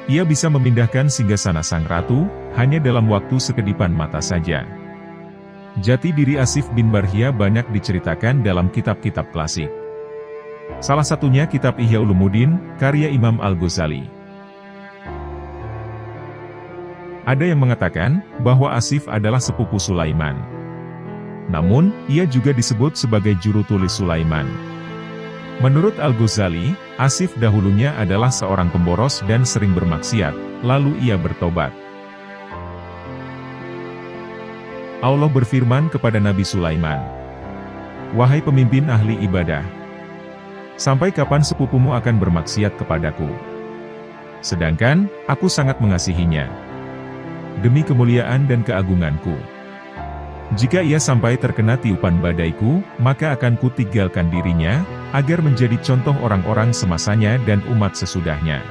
Ia bisa memindahkan singgasana sang ratu, hanya dalam waktu sekedipan mata saja. Jati diri Asif bin Barhiyah banyak diceritakan dalam kitab-kitab klasik. Salah satunya kitab Ihya Ulumuddin, karya Imam Al-Ghazali. Ada yang mengatakan, bahwa Asif adalah sepupu Sulaiman. Namun, ia juga disebut sebagai juru tulis Sulaiman. Menurut Al-Ghazali, Asif dahulunya adalah seorang pemboros dan sering bermaksiat, lalu ia bertobat. Allah berfirman kepada Nabi Sulaiman, "Wahai pemimpin ahli ibadah, sampai kapan sepupumu akan bermaksiat kepadaku? Sedangkan, aku sangat mengasihinya. Demi kemuliaan dan keagunganku. Jika ia sampai terkena tiupan badaiku, maka akan kutinggalkan dirinya, agar menjadi contoh orang-orang semasanya dan umat sesudahnya.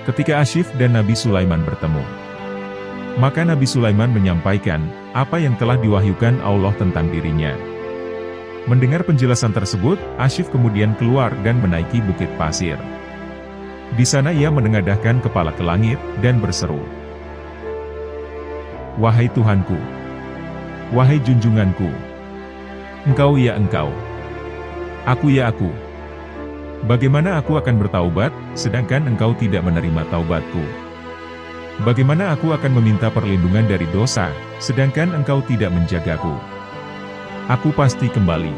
Ketika Asyif dan Nabi Sulaiman bertemu, maka Nabi Sulaiman menyampaikan apa yang telah diwahyukan Allah tentang dirinya. Mendengar penjelasan tersebut, Asyif kemudian keluar dan menaiki bukit pasir. Di sana ia menengadahkan kepala ke langit dan berseru, "Wahai Tuhanku, wahai junjunganku, Engkau ya Engkau, aku ya aku. Bagaimana aku akan bertaubat, sedangkan Engkau tidak menerima taubatku? Bagaimana aku akan meminta perlindungan dari dosa, sedangkan Engkau tidak menjagaku? Aku pasti kembali."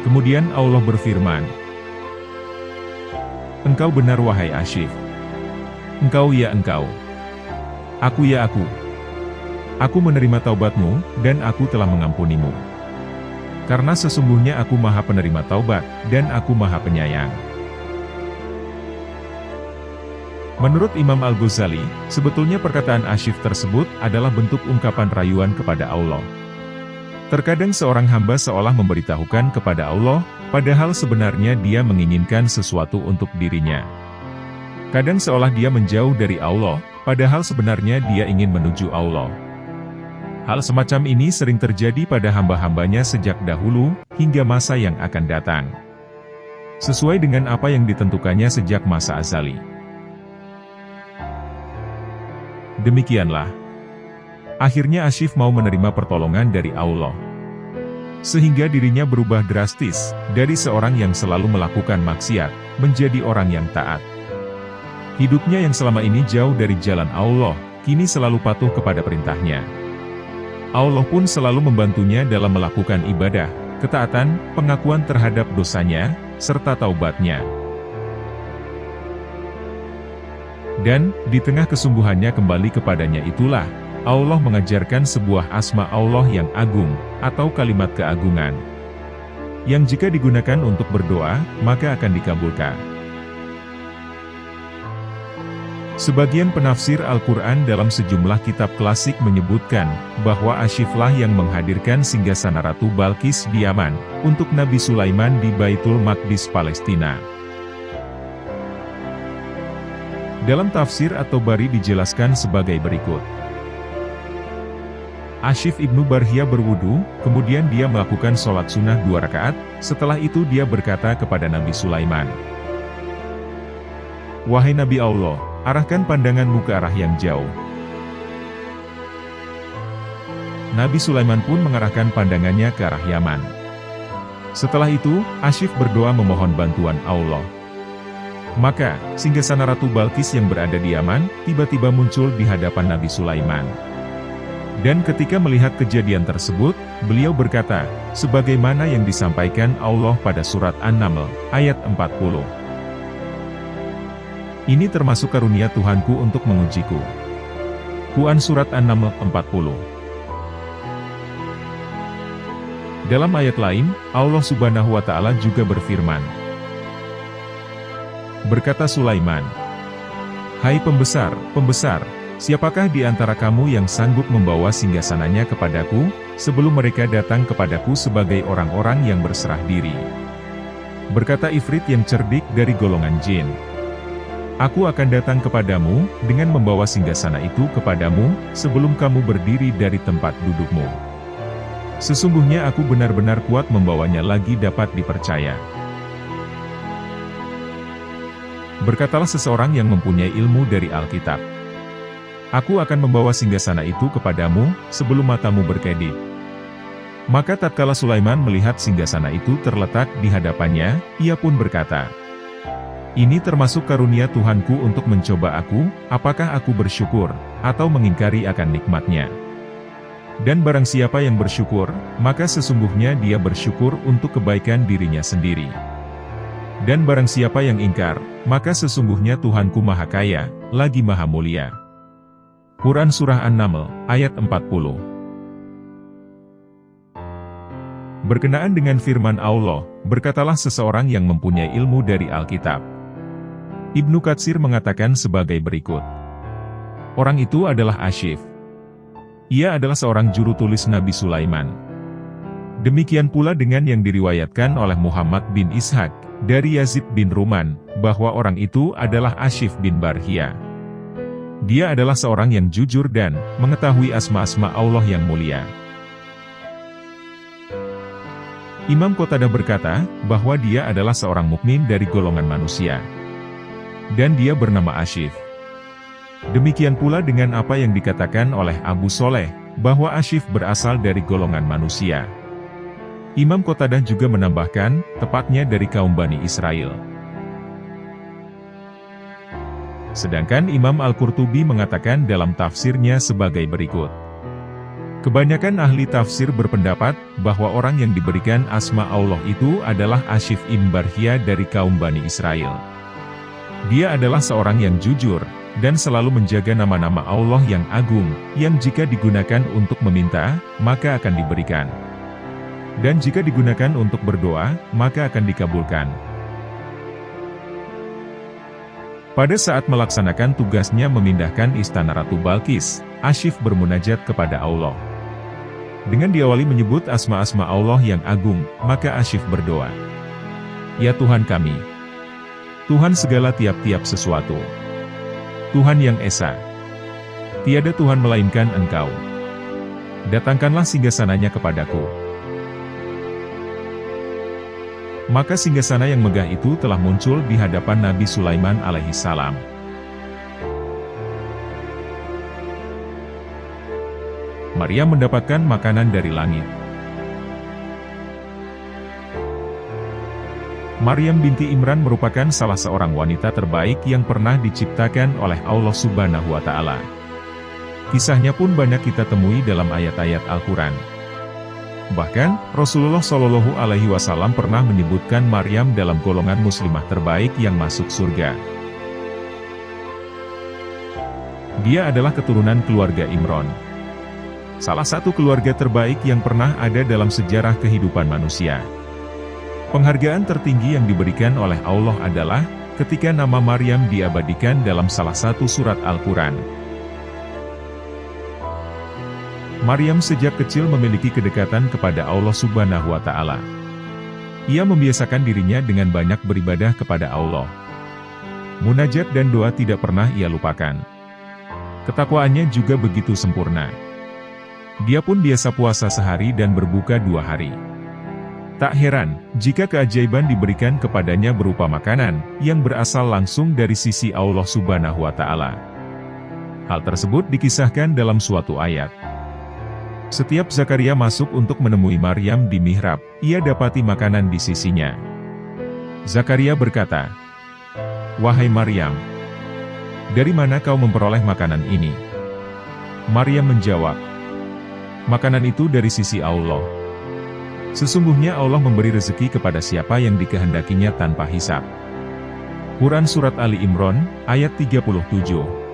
Kemudian Allah berfirman, "Engkau benar wahai Asyif. Engkau ya Engkau. Aku ya aku. Aku menerima taubatmu, dan aku telah mengampunimu. Karena sesungguhnya aku Maha Penerima Taubat, dan aku Maha Penyayang." Menurut Imam Al-Ghazali, sebetulnya perkataan Asyif tersebut adalah bentuk ungkapan rayuan kepada Allah. Terkadang seorang hamba seolah memberitahukan kepada Allah, padahal sebenarnya dia menginginkan sesuatu untuk dirinya. Kadang seolah dia menjauh dari Allah, padahal sebenarnya dia ingin menuju Allah. Hal semacam ini sering terjadi pada hamba-hambanya sejak dahulu, hingga masa yang akan datang. Sesuai dengan apa yang ditentukannya sejak masa azali. Demikianlah. Akhirnya Asyif mau menerima pertolongan dari Allah. Sehingga dirinya berubah drastis, dari seorang yang selalu melakukan maksiat, menjadi orang yang taat. Hidupnya yang selama ini jauh dari jalan Allah, kini selalu patuh kepada perintahnya. Allah pun selalu membantunya dalam melakukan ibadah, ketaatan, pengakuan terhadap dosanya, serta taubatnya. Dan, di tengah kesungguhannya kembali kepadanya itulah, Allah mengajarkan sebuah asma Allah yang agung, atau kalimat keagungan. Yang jika digunakan untuk berdoa, maka akan dikabulkan. Sebagian penafsir Al-Quran dalam sejumlah kitab klasik menyebutkan, bahwa Asyiflah yang menghadirkan singgasana Ratu Balqis di Yaman, untuk Nabi Sulaiman di Baitul Maqdis Palestina. Dalam tafsir At-Tabari dijelaskan sebagai berikut. Asyif ibnu Barhia berwudu, kemudian dia melakukan sholat sunnah 2 rakaat, setelah itu dia berkata kepada Nabi Sulaiman, "Wahai Nabi Allah, arahkan pandanganmu ke arah yang jauh." Nabi Sulaiman pun mengarahkan pandangannya ke arah Yaman. Setelah itu, Asyif berdoa memohon bantuan Allah. Maka, singgasana Ratu Balqis yang berada di Yaman, tiba-tiba muncul di hadapan Nabi Sulaiman. Dan ketika melihat kejadian tersebut, beliau berkata, sebagaimana yang disampaikan Allah pada surat An-Naml, ayat 40. Ini termasuk karunia Tuhanku untuk mengujiku. Quran Surat An-Naml 40. Dalam ayat lain, Allah Subhanahu wa Ta'ala juga berfirman, berkata Sulaiman, "Hai pembesar, siapakah di antara kamu yang sanggup membawa singgasananya kepadaku, sebelum mereka datang kepadaku sebagai orang-orang yang berserah diri?" Berkata Ifrit yang cerdik dari golongan jin, "Aku akan datang kepadamu, dengan membawa singgasana itu kepadamu, sebelum kamu berdiri dari tempat dudukmu. Sesungguhnya aku benar-benar kuat membawanya lagi dapat dipercaya." Berkatalah seseorang yang mempunyai ilmu dari Alkitab, "Aku akan membawa singgasana itu kepadamu, sebelum matamu berkedip." Maka tatkala Sulaiman melihat singgasana itu terletak di hadapannya, ia pun berkata, "Ini termasuk karunia Tuhanku untuk mencoba aku, apakah aku bersyukur, atau mengingkari akan nikmatnya. Dan barang siapa yang bersyukur, maka sesungguhnya dia bersyukur untuk kebaikan dirinya sendiri. Dan barang siapa yang ingkar, maka sesungguhnya Tuhanku Maha Kaya, lagi Maha Mulia." Quran Surah An-Naml, ayat 40. Berkenaan dengan firman Allah, berkatalah seseorang yang mempunyai ilmu dari Alkitab. Ibnu Katsir mengatakan sebagai berikut. Orang itu adalah Asyif. Ia adalah seorang juru tulis Nabi Sulaiman. Demikian pula dengan yang diriwayatkan oleh Muhammad bin Ishaq, dari Yazid bin Ruman, bahwa orang itu adalah Ashif bin Barhia. Dia adalah seorang yang jujur dan mengetahui asma-asma Allah yang mulia. Imam Qatadah berkata, bahwa dia adalah seorang mukmin dari golongan manusia. Dan dia bernama Ashif. Demikian pula dengan apa yang dikatakan oleh Abu Soleh, bahwa Ashif berasal dari golongan manusia. Imam Qatadah juga menambahkan, tepatnya dari kaum Bani Israel. Sedangkan Imam Al-Qurtubi mengatakan dalam tafsirnya sebagai berikut. Kebanyakan ahli tafsir berpendapat, bahwa orang yang diberikan asma Allah itu adalah Ashif ibn Barhia dari kaum Bani Israel. Dia adalah seorang yang jujur, dan selalu menjaga nama-nama Allah yang agung, yang jika digunakan untuk meminta, maka akan diberikan. Dan jika digunakan untuk berdoa, maka akan dikabulkan. Pada saat melaksanakan tugasnya memindahkan istana Ratu Balqis, Ashif bermunajat kepada Allah. Dengan diawali menyebut asma-asma Allah yang agung, maka Ashif berdoa. Ya Tuhan kami, Tuhan segala tiap-tiap sesuatu, Tuhan yang Esa, tiada Tuhan melainkan Engkau. Datangkanlah singgasananya kepadaku. Maka singgasana yang megah itu telah muncul di hadapan Nabi Sulaiman alaihissalam. Maryam mendapatkan makanan dari langit. Maryam binti Imran merupakan salah seorang wanita terbaik yang pernah diciptakan oleh Allah Subhanahu wa Ta'ala. Kisahnya pun banyak kita temui dalam ayat-ayat Al-Quran. Bahkan, Rasulullah Shallallahu Alaihi Wasallam pernah menyebutkan Maryam dalam golongan muslimah terbaik yang masuk surga. Dia adalah keturunan keluarga Imron. Salah satu keluarga terbaik yang pernah ada dalam sejarah kehidupan manusia. Penghargaan tertinggi yang diberikan oleh Allah adalah, ketika nama Maryam diabadikan dalam salah satu surat Al-Quran. Maryam sejak kecil memiliki kedekatan kepada Allah Subhanahu wa Ta'ala. Ia membiasakan dirinya dengan banyak beribadah kepada Allah. Munajat dan doa tidak pernah ia lupakan. Ketakwaannya juga begitu sempurna. Dia pun biasa puasa sehari dan berbuka 2 hari. Tak heran, jika keajaiban diberikan kepadanya berupa makanan, yang berasal langsung dari sisi Allah Subhanahu wa Ta'ala. Hal tersebut dikisahkan dalam suatu ayat. Setiap Zakaria masuk untuk menemui Maryam di mihrab, ia dapati makanan di sisinya. Zakaria berkata, "Wahai Maryam, dari mana kau memperoleh makanan ini?" Maryam menjawab, "Makanan itu dari sisi Allah. Sesungguhnya Allah memberi rezeki kepada siapa yang dikehendakinya tanpa hisab." Quran Surat Ali Imran, ayat 37.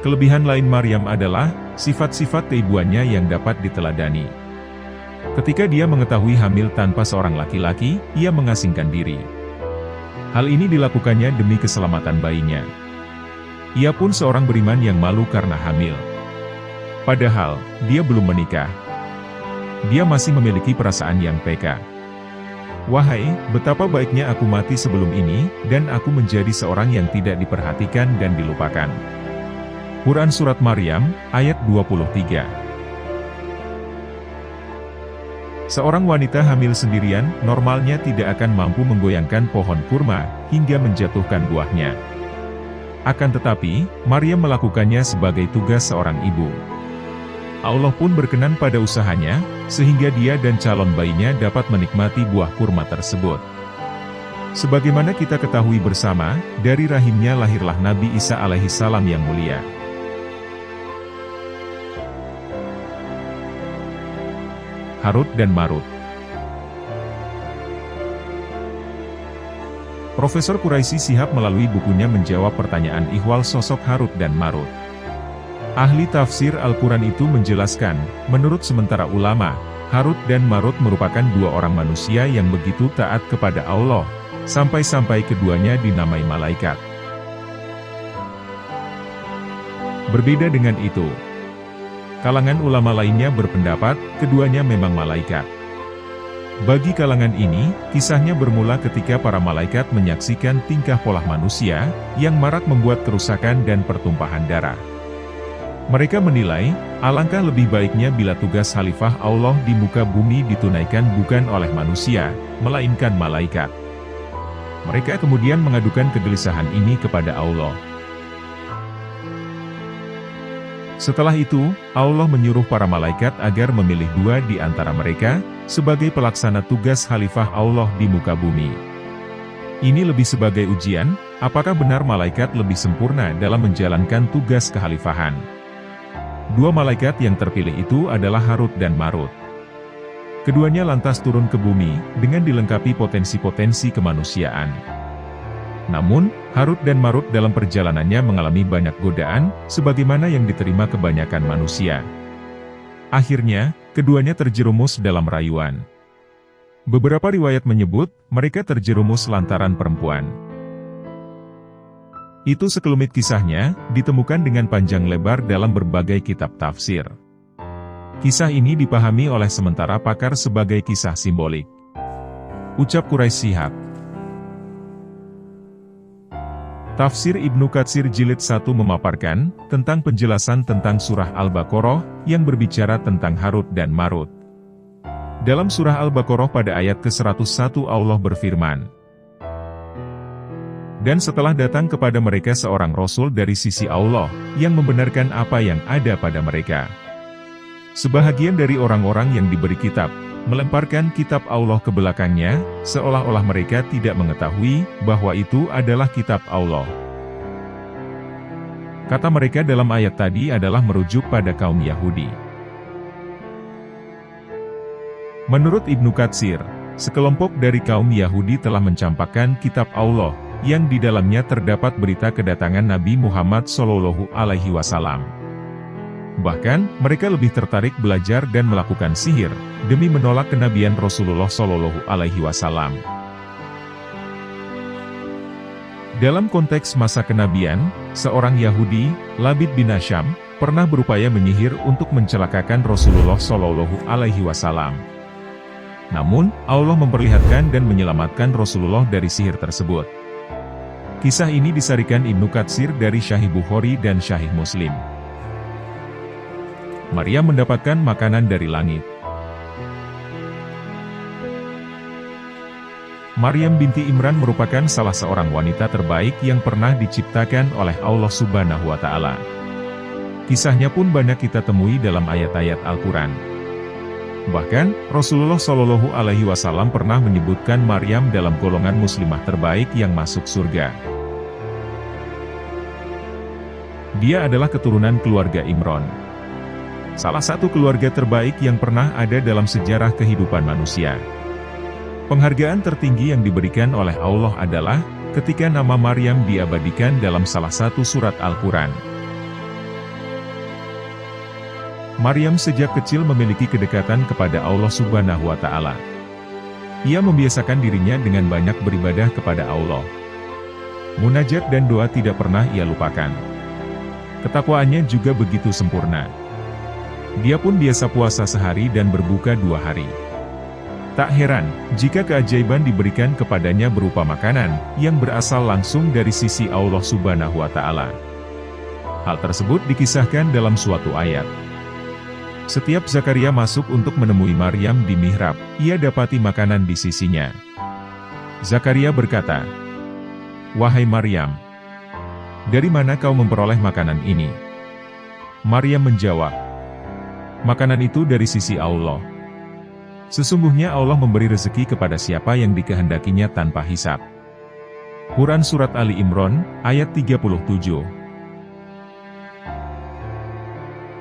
Kelebihan lain Maryam adalah, sifat-sifat keibuannya yang dapat diteladani. Ketika dia mengetahui hamil tanpa seorang laki-laki, ia mengasingkan diri. Hal ini dilakukannya demi keselamatan bayinya. Ia pun seorang beriman yang malu karena hamil. Padahal, dia belum menikah. Dia masih memiliki perasaan yang peka. "Wahai, betapa baiknya aku mati sebelum ini, dan aku menjadi seorang yang tidak diperhatikan dan dilupakan." Quran Surat Maryam, ayat 23. Seorang wanita hamil sendirian, normalnya tidak akan mampu menggoyangkan pohon kurma, hingga menjatuhkan buahnya. Akan tetapi, Maryam melakukannya sebagai tugas seorang ibu. Allah pun berkenan pada usahanya, sehingga dia dan calon bayinya dapat menikmati buah kurma tersebut. Sebagaimana kita ketahui bersama, dari rahimnya lahirlah Nabi Isa alaihissalam yang mulia. Harut dan Marut. Profesor Quraisy Shihab melalui bukunya menjawab pertanyaan ihwal sosok Harut dan Marut. Ahli tafsir Al-Quran itu menjelaskan, menurut sementara ulama, Harut dan Marut merupakan 2 orang manusia yang begitu taat kepada Allah, sampai-sampai keduanya dinamai malaikat. Berbeda dengan itu, kalangan ulama lainnya berpendapat, keduanya memang malaikat. Bagi kalangan ini, kisahnya bermula ketika para malaikat menyaksikan tingkah pola manusia, yang marak membuat kerusakan dan pertumpahan darah. Mereka menilai, alangkah lebih baiknya bila tugas khalifah Allah di muka bumi ditunaikan bukan oleh manusia, melainkan malaikat. Mereka kemudian mengadukan kegelisahan ini kepada Allah. Setelah itu, Allah menyuruh para malaikat agar memilih 2 di antara mereka, sebagai pelaksana tugas khalifah Allah di muka bumi. Ini lebih sebagai ujian, apakah benar malaikat lebih sempurna dalam menjalankan tugas kekhalifahan. 2 malaikat yang terpilih itu adalah Harut dan Marut. Keduanya lantas turun ke bumi, dengan dilengkapi potensi-potensi kemanusiaan. Namun, Harut dan Marut dalam perjalanannya mengalami banyak godaan, sebagaimana yang diterima kebanyakan manusia. Akhirnya, keduanya terjerumus dalam rayuan. Beberapa riwayat menyebut, mereka terjerumus lantaran perempuan. Itu sekelumit kisahnya, ditemukan dengan panjang lebar dalam berbagai kitab tafsir. Kisah ini dipahami oleh sementara pakar sebagai kisah simbolik. Ucap Quraisy Shihab. Tafsir Ibnu Katsir Jilid 1 memaparkan, tentang penjelasan tentang surah Al-Baqarah, yang berbicara tentang Harut dan Marut. Dalam surah Al-Baqarah pada ayat ke-101 Allah berfirman, "Dan setelah datang kepada mereka seorang Rasul dari sisi Allah, yang membenarkan apa yang ada pada mereka. Sebahagian dari orang-orang yang diberi kitab, melemparkan kitab Allah ke belakangnya, seolah-olah mereka tidak mengetahui, bahwa itu adalah kitab Allah." Kata mereka dalam ayat tadi adalah merujuk pada kaum Yahudi. Menurut Ibnu Katsir, sekelompok dari kaum Yahudi telah mencampakkan kitab Allah, yang di dalamnya terdapat berita kedatangan Nabi Muhammad SAW. Bahkan, mereka lebih tertarik belajar dan melakukan sihir, demi menolak kenabian Rasulullah SAW. Dalam konteks masa kenabian, seorang Yahudi, Labid bin Asyam, pernah berupaya menyihir untuk mencelakakan Rasulullah SAW. Namun, Allah memperlihatkan dan menyelamatkan Rasulullah dari sihir tersebut. Kisah ini disarikan Ibnu Katsir dari Sahih Bukhari dan Sahih Muslim. Maryam mendapatkan makanan dari langit. Maryam binti Imran merupakan salah seorang wanita terbaik yang pernah diciptakan oleh Allah Subhanahu wa Ta'ala. Kisahnya pun banyak kita temui dalam ayat-ayat Al-Quran. Bahkan, Rasulullah SAW pernah menyebutkan Maryam dalam golongan muslimah terbaik yang masuk surga. Dia adalah keturunan keluarga Imron, salah satu keluarga terbaik yang pernah ada dalam sejarah kehidupan manusia. Penghargaan tertinggi yang diberikan oleh Allah adalah, ketika nama Maryam diabadikan dalam salah satu surat Al-Quran. Maryam sejak kecil memiliki kedekatan kepada Allah Subhanahu wa Ta'ala. Ia membiasakan dirinya dengan banyak beribadah kepada Allah. Munajat dan doa tidak pernah ia lupakan. Ketakwaannya juga begitu sempurna. Dia pun biasa puasa sehari dan berbuka 2 hari. Tak heran, jika keajaiban diberikan kepadanya berupa makanan, yang berasal langsung dari sisi Allah Subhanahu wa Ta'ala. Hal tersebut dikisahkan dalam suatu ayat. Setiap Zakaria masuk untuk menemui Maryam di mihrab, ia dapati makanan di sisinya. Zakaria berkata, "Wahai Maryam, dari mana kau memperoleh makanan ini?" Maryam menjawab, "Makanan itu dari sisi Allah. Sesungguhnya Allah memberi rezeki kepada siapa yang dikehendakinya tanpa hisab." Quran Surat Ali Imran, ayat 37.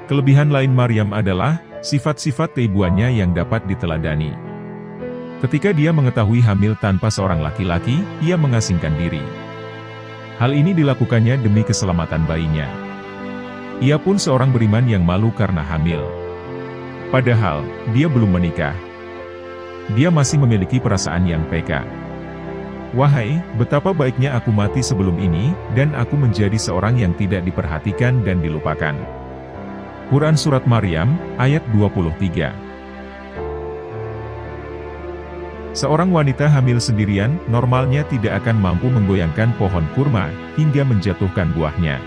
Kelebihan lain Maryam adalah, sifat-sifat keibuannya yang dapat diteladani. Ketika dia mengetahui hamil tanpa seorang laki-laki, ia mengasingkan diri. Hal ini dilakukannya demi keselamatan bayinya. Ia pun seorang beriman yang malu karena hamil. Padahal, dia belum menikah. Dia masih memiliki perasaan yang peka. Wahai, betapa baiknya aku mati sebelum ini, dan aku menjadi seorang yang tidak diperhatikan dan dilupakan. Quran Surat Maryam, ayat 23. Seorang wanita hamil sendirian, normalnya tidak akan mampu menggoyangkan pohon kurma, hingga menjatuhkan buahnya.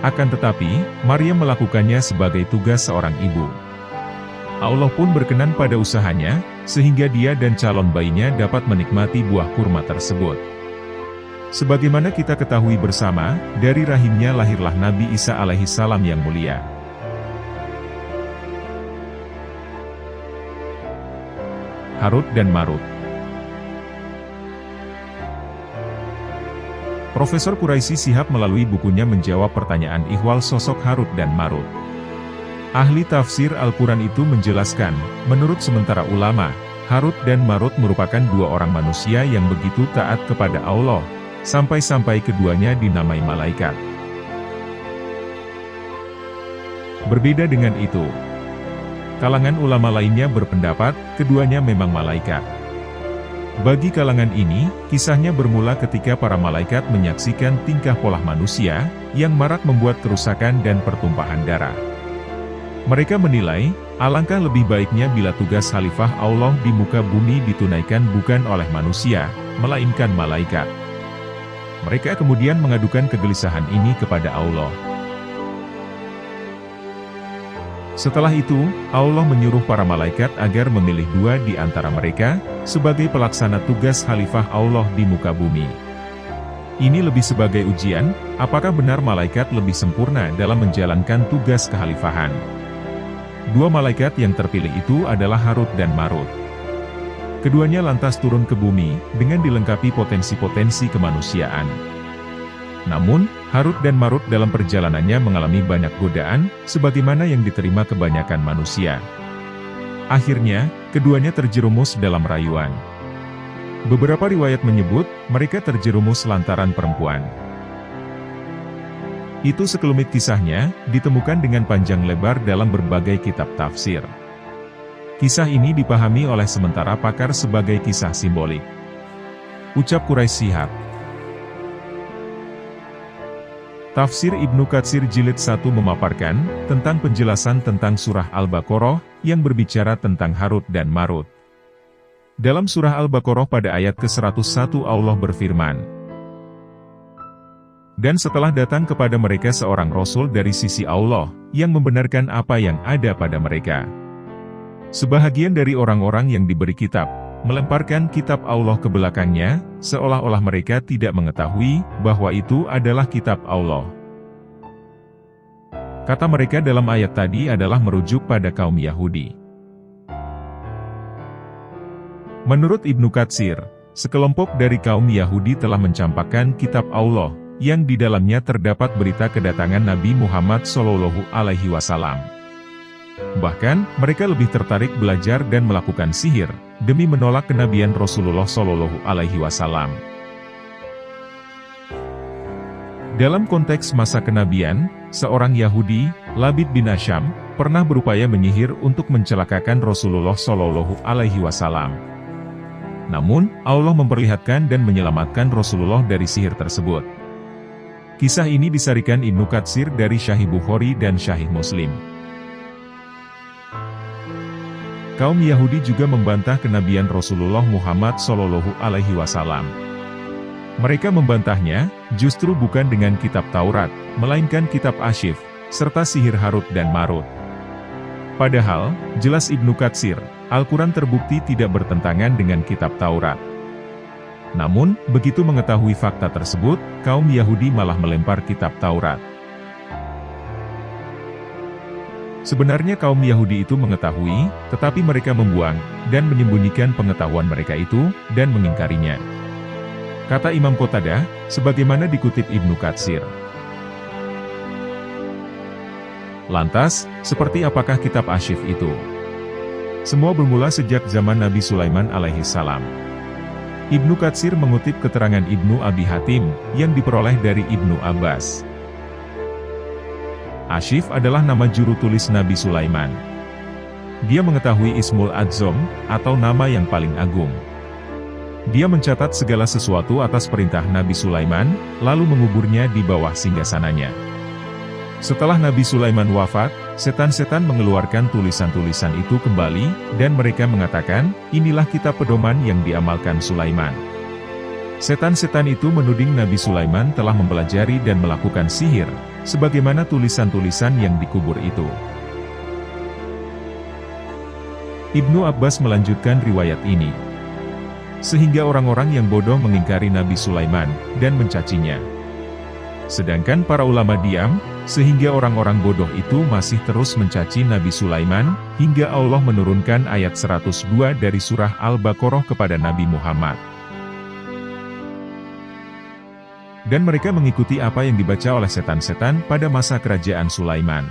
Akan tetapi, Maryam melakukannya sebagai tugas seorang ibu. Allah pun berkenan pada usahanya, sehingga dia dan calon bayinya dapat menikmati buah kurma tersebut. Sebagaimana kita ketahui bersama, dari rahimnya lahirlah Nabi Isa alaihissalam yang mulia. Harut dan Marut. Profesor Quraisy Shihab melalui bukunya menjawab pertanyaan ihwal sosok Harut dan Marut. Ahli tafsir Al-Quran itu menjelaskan, menurut sementara ulama, Harut dan Marut merupakan dua orang manusia yang begitu taat kepada Allah, sampai-sampai keduanya dinamai malaikat. Berbeda dengan itu, kalangan ulama lainnya berpendapat, keduanya memang malaikat. Bagi kalangan ini, kisahnya bermula ketika para malaikat menyaksikan tingkah pola manusia, yang marak membuat kerusakan dan pertumpahan darah. Mereka menilai, alangkah lebih baiknya bila tugas khalifah Allah di muka bumi ditunaikan bukan oleh manusia, melainkan malaikat. Mereka kemudian mengadukan kegelisahan ini kepada Allah. Setelah itu, Allah menyuruh para malaikat agar memilih dua di antara mereka, sebagai pelaksana tugas khalifah Allah di muka bumi. Ini lebih sebagai ujian, apakah benar malaikat lebih sempurna dalam menjalankan tugas kekhalifahan. Dua malaikat yang terpilih itu adalah Harut dan Marut. Keduanya lantas turun ke bumi, dengan dilengkapi potensi-potensi kemanusiaan. Namun, Harut dan Marut dalam perjalanannya mengalami banyak godaan, sebagaimana yang diterima kebanyakan manusia. Akhirnya, keduanya terjerumus dalam rayuan. Beberapa riwayat menyebut, mereka terjerumus lantaran perempuan. Itu sekelumit kisahnya, ditemukan dengan panjang lebar dalam berbagai kitab tafsir. Kisah ini dipahami oleh sementara pakar sebagai kisah simbolik. Ucap Quraisy Shihab. Tafsir Ibnu Katsir Jilid 1 memaparkan, tentang penjelasan tentang surah Al-Baqarah, yang berbicara tentang Harut dan Marut. Dalam surah Al-Baqarah pada ayat ke-101 Allah berfirman, dan setelah datang kepada mereka seorang Rasul dari sisi Allah, yang membenarkan apa yang ada pada mereka. Sebahagian dari orang-orang yang diberi kitab, melemparkan kitab Allah ke belakangnya, seolah-olah mereka tidak mengetahui, bahwa itu adalah kitab Allah. Kata mereka dalam ayat tadi adalah merujuk pada kaum Yahudi. Menurut Ibnu Katsir, sekelompok dari kaum Yahudi telah mencampakkan kitab Allah, yang di dalamnya terdapat berita kedatangan Nabi Muhammad SAW. Bahkan, mereka lebih tertarik belajar dan melakukan sihir, demi menolak kenabian Rasulullah SAW. Dalam konteks masa kenabian, seorang Yahudi, Labid bin Asyam, pernah berupaya menyihir untuk mencelakakan Rasulullah SAW. Namun, Allah memperlihatkan dan menyelamatkan Rasulullah dari sihir tersebut. Kisah ini disarikan Ibnu Katsir dari Sahih Bukhari dan Sahih Muslim. Kaum Yahudi juga membantah kenabian Rasulullah Muhammad SAW. Mereka membantahnya, justru bukan dengan kitab Taurat, melainkan kitab Asyif, serta sihir Harut dan Marut. Padahal, jelas Ibnu Katsir, Al-Quran terbukti tidak bertentangan dengan kitab Taurat. Namun, begitu mengetahui fakta tersebut, kaum Yahudi malah melempar kitab Taurat. Sebenarnya kaum Yahudi itu mengetahui, tetapi mereka membuang, dan menyembunyikan pengetahuan mereka itu, dan mengingkarinya. Kata Imam Qatadah, sebagaimana dikutip Ibnu Katsir. Lantas, seperti apakah kitab Asyif itu? Semua bermula sejak zaman Nabi Sulaiman alaihissalam. Ibnu Katsir mengutip keterangan Ibnu Abi Hatim, yang diperoleh dari Ibnu Abbas. Asyif adalah nama juru tulis Nabi Sulaiman. Dia mengetahui Ismul Adzom, atau nama yang paling agung. Dia mencatat segala sesuatu atas perintah Nabi Sulaiman, lalu menguburnya di bawah singgasananya. Setelah Nabi Sulaiman wafat, setan-setan mengeluarkan tulisan-tulisan itu kembali, dan mereka mengatakan, inilah kitab pedoman yang diamalkan Sulaiman. Setan-setan itu menuding Nabi Sulaiman telah mempelajari dan melakukan sihir, sebagaimana tulisan-tulisan yang dikubur itu. Ibnu Abbas melanjutkan riwayat ini. Sehingga orang-orang yang bodoh mengingkari Nabi Sulaiman, dan mencacinya. Sedangkan para ulama diam, sehingga orang-orang bodoh itu masih terus mencaci Nabi Sulaiman, hingga Allah menurunkan ayat 102 dari surah Al-Baqarah kepada Nabi Muhammad. Dan mereka mengikuti apa yang dibaca oleh setan-setan pada masa kerajaan Sulaiman.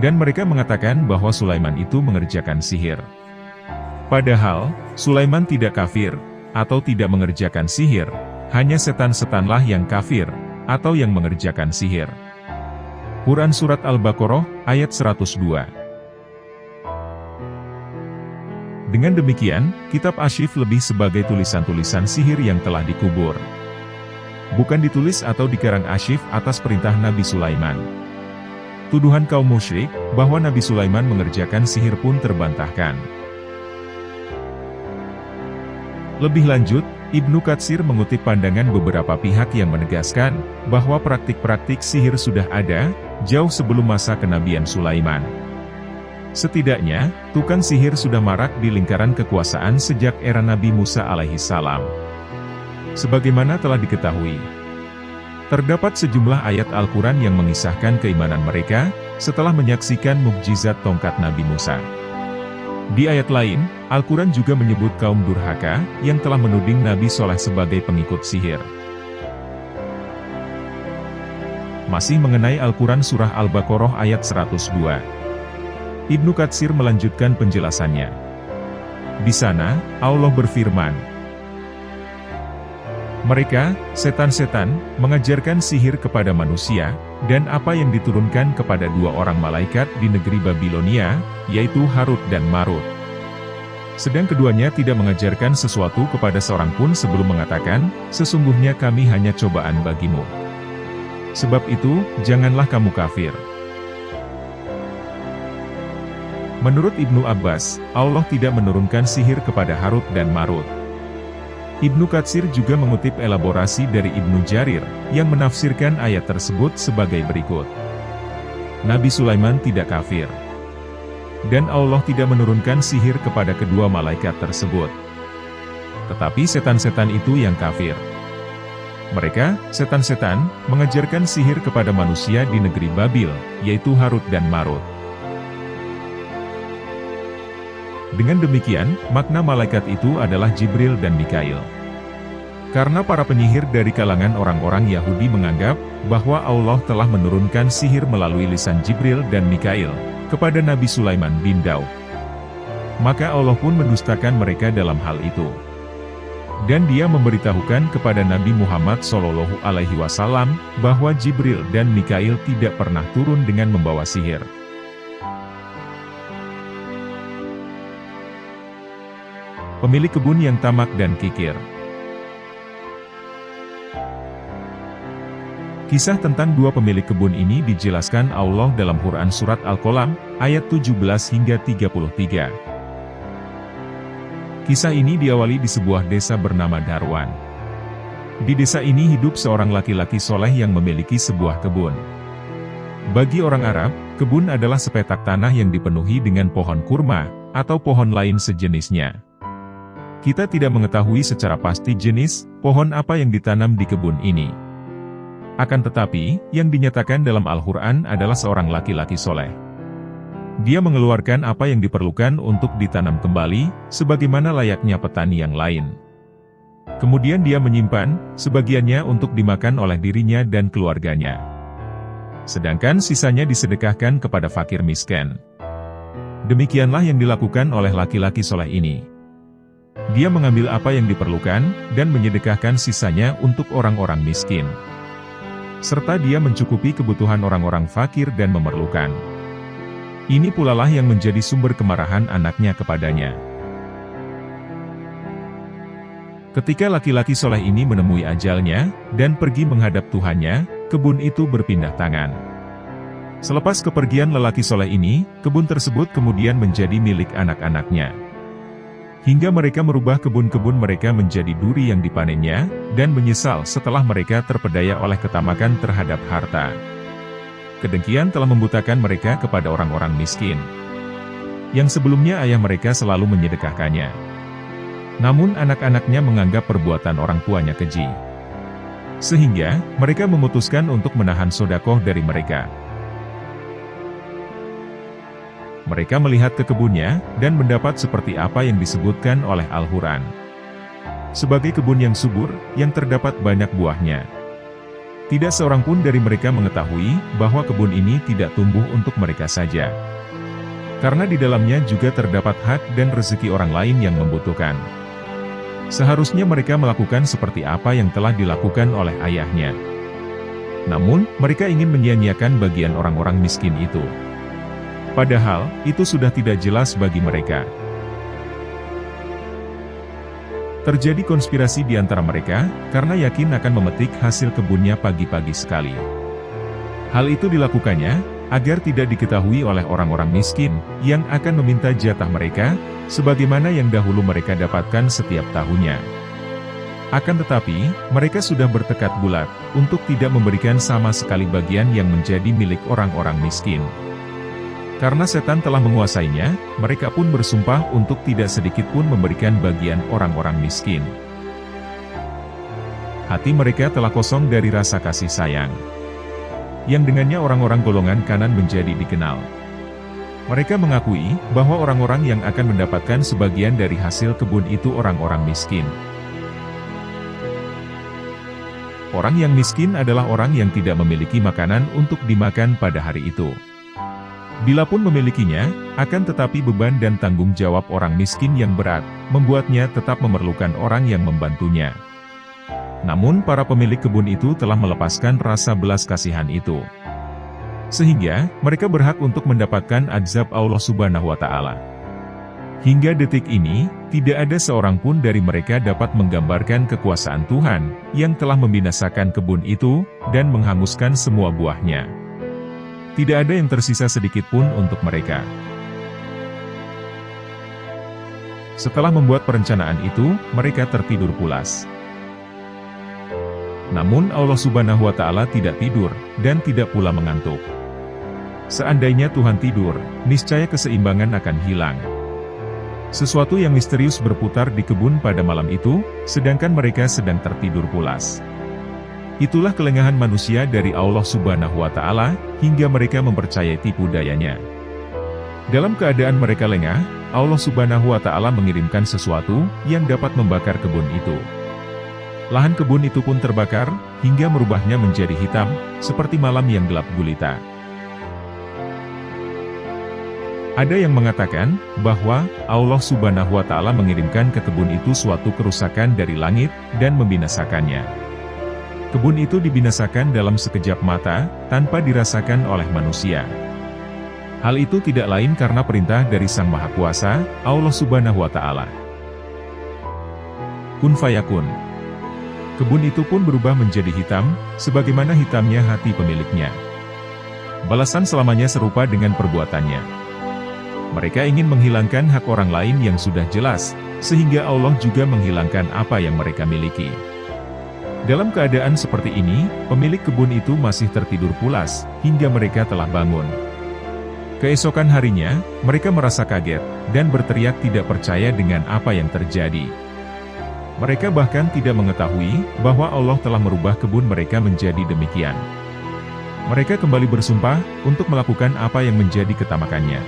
Dan mereka mengatakan bahwa Sulaiman itu mengerjakan sihir. Padahal, Sulaiman tidak kafir, atau tidak mengerjakan sihir, hanya setan-setanlah yang kafir, atau yang mengerjakan sihir. Quran Surat Al-Baqarah, ayat 102. Dengan demikian, kitab Asyif lebih sebagai tulisan-tulisan sihir yang telah dikubur. Bukan ditulis atau dikarang Asyif atas perintah Nabi Sulaiman. Tuduhan kaum musyrik, bahwa Nabi Sulaiman mengerjakan sihir pun terbantahkan. Lebih lanjut, Ibnu Katsir mengutip pandangan beberapa pihak yang menegaskan, bahwa praktik-praktik sihir sudah ada, jauh sebelum masa kenabian Sulaiman. Setidaknya, tukang sihir sudah marak di lingkaran kekuasaan sejak era Nabi Musa alaihissalam. Sebagaimana telah diketahui, terdapat sejumlah ayat Al-Quran yang mengisahkan keimanan mereka, setelah menyaksikan mukjizat tongkat Nabi Musa. Di ayat lain, Al-Quran juga menyebut kaum durhaka, yang telah menuding Nabi Soleh sebagai pengikut sihir. Masih mengenai Al-Quran Surah Al-Baqarah ayat 102. Ibnu Katsir melanjutkan penjelasannya. Di sana, Allah berfirman, mereka, setan-setan, mengajarkan sihir kepada manusia, dan apa yang diturunkan kepada dua orang malaikat di negeri Babilonia, yaitu Harut dan Marut. Sedang keduanya tidak mengajarkan sesuatu kepada seorang pun sebelum mengatakan, sesungguhnya kami hanya cobaan bagimu. Sebab itu, janganlah kamu kafir. Menurut Ibnu Abbas, Allah tidak menurunkan sihir kepada Harut dan Marut. Ibnu Katsir juga mengutip elaborasi dari Ibnu Jarir, yang menafsirkan ayat tersebut sebagai berikut. Nabi Sulaiman tidak kafir. Dan Allah tidak menurunkan sihir kepada kedua malaikat tersebut. Tetapi setan-setan itu yang kafir. Mereka, setan-setan, mengajarkan sihir kepada manusia di negeri Babil, yaitu Harut dan Marut. Dengan demikian, makna malaikat itu adalah Jibril dan Mikail. Karena para penyihir dari kalangan orang-orang Yahudi menganggap bahwa Allah telah menurunkan sihir melalui lisan Jibril dan Mikail kepada Nabi Sulaiman bin Daud. Maka Allah pun mendustakan mereka dalam hal itu. Dan Dia memberitahukan kepada Nabi Muhammad SAW bahwa Jibril dan Mikail tidak pernah turun dengan membawa sihir. Pemilik kebun yang tamak dan kikir. Kisah tentang dua pemilik kebun ini dijelaskan Allah dalam Quran Surat Al-Qalam, ayat 17 hingga 33. Kisah ini diawali di sebuah desa bernama Darwan. Di desa ini hidup seorang laki-laki soleh yang memiliki sebuah kebun. Bagi orang Arab, kebun adalah sepetak tanah yang dipenuhi dengan pohon kurma, atau pohon lain sejenisnya. Kita tidak mengetahui secara pasti jenis pohon apa yang ditanam di kebun ini. Akan tetapi, yang dinyatakan dalam Al-Quran adalah seorang laki-laki soleh. Dia mengeluarkan apa yang diperlukan untuk ditanam kembali, sebagaimana layaknya petani yang lain. Kemudian dia menyimpan, sebagiannya untuk dimakan oleh dirinya dan keluarganya. Sedangkan sisanya disedekahkan kepada fakir miskin. Demikianlah yang dilakukan oleh laki-laki soleh ini. Dia mengambil apa yang diperlukan, dan menyedekahkan sisanya untuk orang-orang miskin. Serta dia mencukupi kebutuhan orang-orang fakir dan memerlukan. Ini pula lah yang menjadi sumber kemarahan anaknya kepadanya. Ketika laki-laki soleh ini menemui ajalnya, dan pergi menghadap Tuhannya, kebun itu berpindah tangan. Selepas kepergian lelaki soleh ini, kebun tersebut kemudian menjadi milik anak-anaknya. Hingga mereka merubah kebun-kebun mereka menjadi duri yang dipanennya, dan menyesal setelah mereka terpedaya oleh ketamakan terhadap harta. Kedengkian telah membutakan mereka kepada orang-orang miskin, yang sebelumnya ayah mereka selalu menyedekahkannya. Namun anak-anaknya menganggap perbuatan orang tuanya keji. Sehingga, mereka memutuskan untuk menahan sedekah dari mereka. Mereka melihat ke kebunnya, dan mendapat seperti apa yang disebutkan oleh Al-Quran. Sebagai kebun yang subur, yang terdapat banyak buahnya. Tidak seorang pun dari mereka mengetahui, bahwa kebun ini tidak tumbuh untuk mereka saja. Karena di dalamnya juga terdapat hak dan rezeki orang lain yang membutuhkan. Seharusnya mereka melakukan seperti apa yang telah dilakukan oleh ayahnya. Namun, mereka ingin menyia-nyiakan bagian orang-orang miskin itu. Padahal, itu sudah tidak jelas bagi mereka. Terjadi konspirasi di antara mereka, karena yakin akan memetik hasil kebunnya pagi-pagi sekali. Hal itu dilakukannya, agar tidak diketahui oleh orang-orang miskin, yang akan meminta jatah mereka, sebagaimana yang dahulu mereka dapatkan setiap tahunnya. Akan tetapi, mereka sudah bertekad bulat, untuk tidak memberikan sama sekali bagian yang menjadi milik orang-orang miskin. Karena setan telah menguasainya, mereka pun bersumpah untuk tidak sedikit pun memberikan bagian orang-orang miskin. Hati mereka telah kosong dari rasa kasih sayang, yang dengannya orang-orang golongan kanan menjadi dikenal. Mereka mengakui bahwa orang-orang yang akan mendapatkan sebagian dari hasil kebun itu orang-orang miskin. Orang yang miskin adalah orang yang tidak memiliki makanan untuk dimakan pada hari itu. Bila pun memilikinya, akan tetapi beban dan tanggung jawab orang miskin yang berat, membuatnya tetap memerlukan orang yang membantunya. Namun para pemilik kebun itu telah melepaskan rasa belas kasihan itu. Sehingga, mereka berhak untuk mendapatkan azab Allah Subhanahu wa Ta'ala. Hingga detik ini, tidak ada seorang pun dari mereka dapat menggambarkan kekuasaan Tuhan, yang telah membinasakan kebun itu, dan menghanguskan semua buahnya. Tidak ada yang tersisa sedikit pun untuk mereka. Setelah membuat perencanaan itu, mereka tertidur pulas. Namun Allah Subhanahu wa Ta'ala tidak tidur, dan tidak pula mengantuk. Seandainya Tuhan tidur, niscaya keseimbangan akan hilang. Sesuatu yang misterius berputar di kebun pada malam itu, sedangkan mereka sedang tertidur pulas. Itulah kelengahan manusia dari Allah Subhanahu wa Ta'ala, hingga mereka mempercayai tipu dayanya. Dalam keadaan mereka lengah, Allah Subhanahu wa Ta'ala mengirimkan sesuatu yang dapat membakar kebun itu. Lahan kebun itu pun terbakar, hingga merubahnya menjadi hitam, seperti malam yang gelap gulita. Ada yang mengatakan, bahwa Allah Subhanahu wa Ta'ala mengirimkan ke kebun itu suatu kerusakan dari langit, dan membinasakannya. Kebun itu dibinasakan dalam sekejap mata, tanpa dirasakan oleh manusia. Hal itu tidak lain karena perintah dari Sang Maha Kuasa, Allah Subhanahu wa Ta'ala. Kun fayakun. Kebun itu pun berubah menjadi hitam, sebagaimana hitamnya hati pemiliknya. Balasan selamanya serupa dengan perbuatannya. Mereka ingin menghilangkan hak orang lain yang sudah jelas, sehingga Allah juga menghilangkan apa yang mereka miliki. Dalam keadaan seperti ini, pemilik kebun itu masih tertidur pulas, hingga mereka telah bangun. Keesokan harinya, mereka merasa kaget, dan berteriak tidak percaya dengan apa yang terjadi. Mereka bahkan tidak mengetahui, bahwa Allah telah merubah kebun mereka menjadi demikian. Mereka kembali bersumpah, untuk melakukan apa yang menjadi ketamakannya.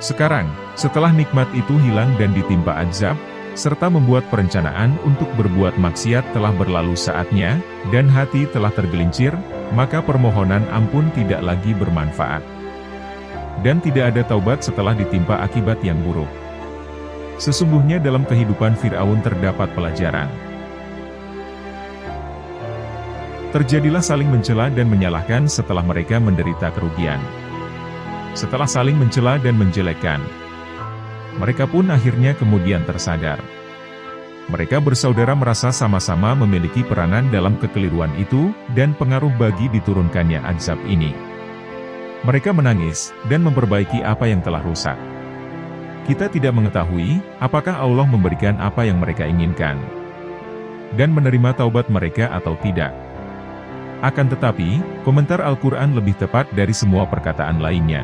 Sekarang, setelah nikmat itu hilang dan ditimpa azab, serta membuat perencanaan untuk berbuat maksiat telah berlalu saatnya, dan hati telah tergelincir, maka permohonan ampun tidak lagi bermanfaat. Dan tidak ada taubat setelah ditimpa akibat yang buruk. Sesungguhnya dalam kehidupan Fir'aun terdapat pelajaran. Terjadilah saling mencela dan menyalahkan setelah mereka menderita kerugian. Setelah saling mencela dan menjelekkan, Mereka pun akhirnya kemudian tersadar. Mereka bersaudara merasa sama-sama memiliki peranan dalam kekeliruan itu, dan pengaruh bagi diturunkannya azab ini. Mereka menangis, dan memperbaiki apa yang telah rusak. Kita tidak mengetahui, apakah Allah memberikan apa yang mereka inginkan, dan menerima taubat mereka atau tidak. Akan tetapi, komentar Al-Quran lebih tepat dari semua perkataan lainnya.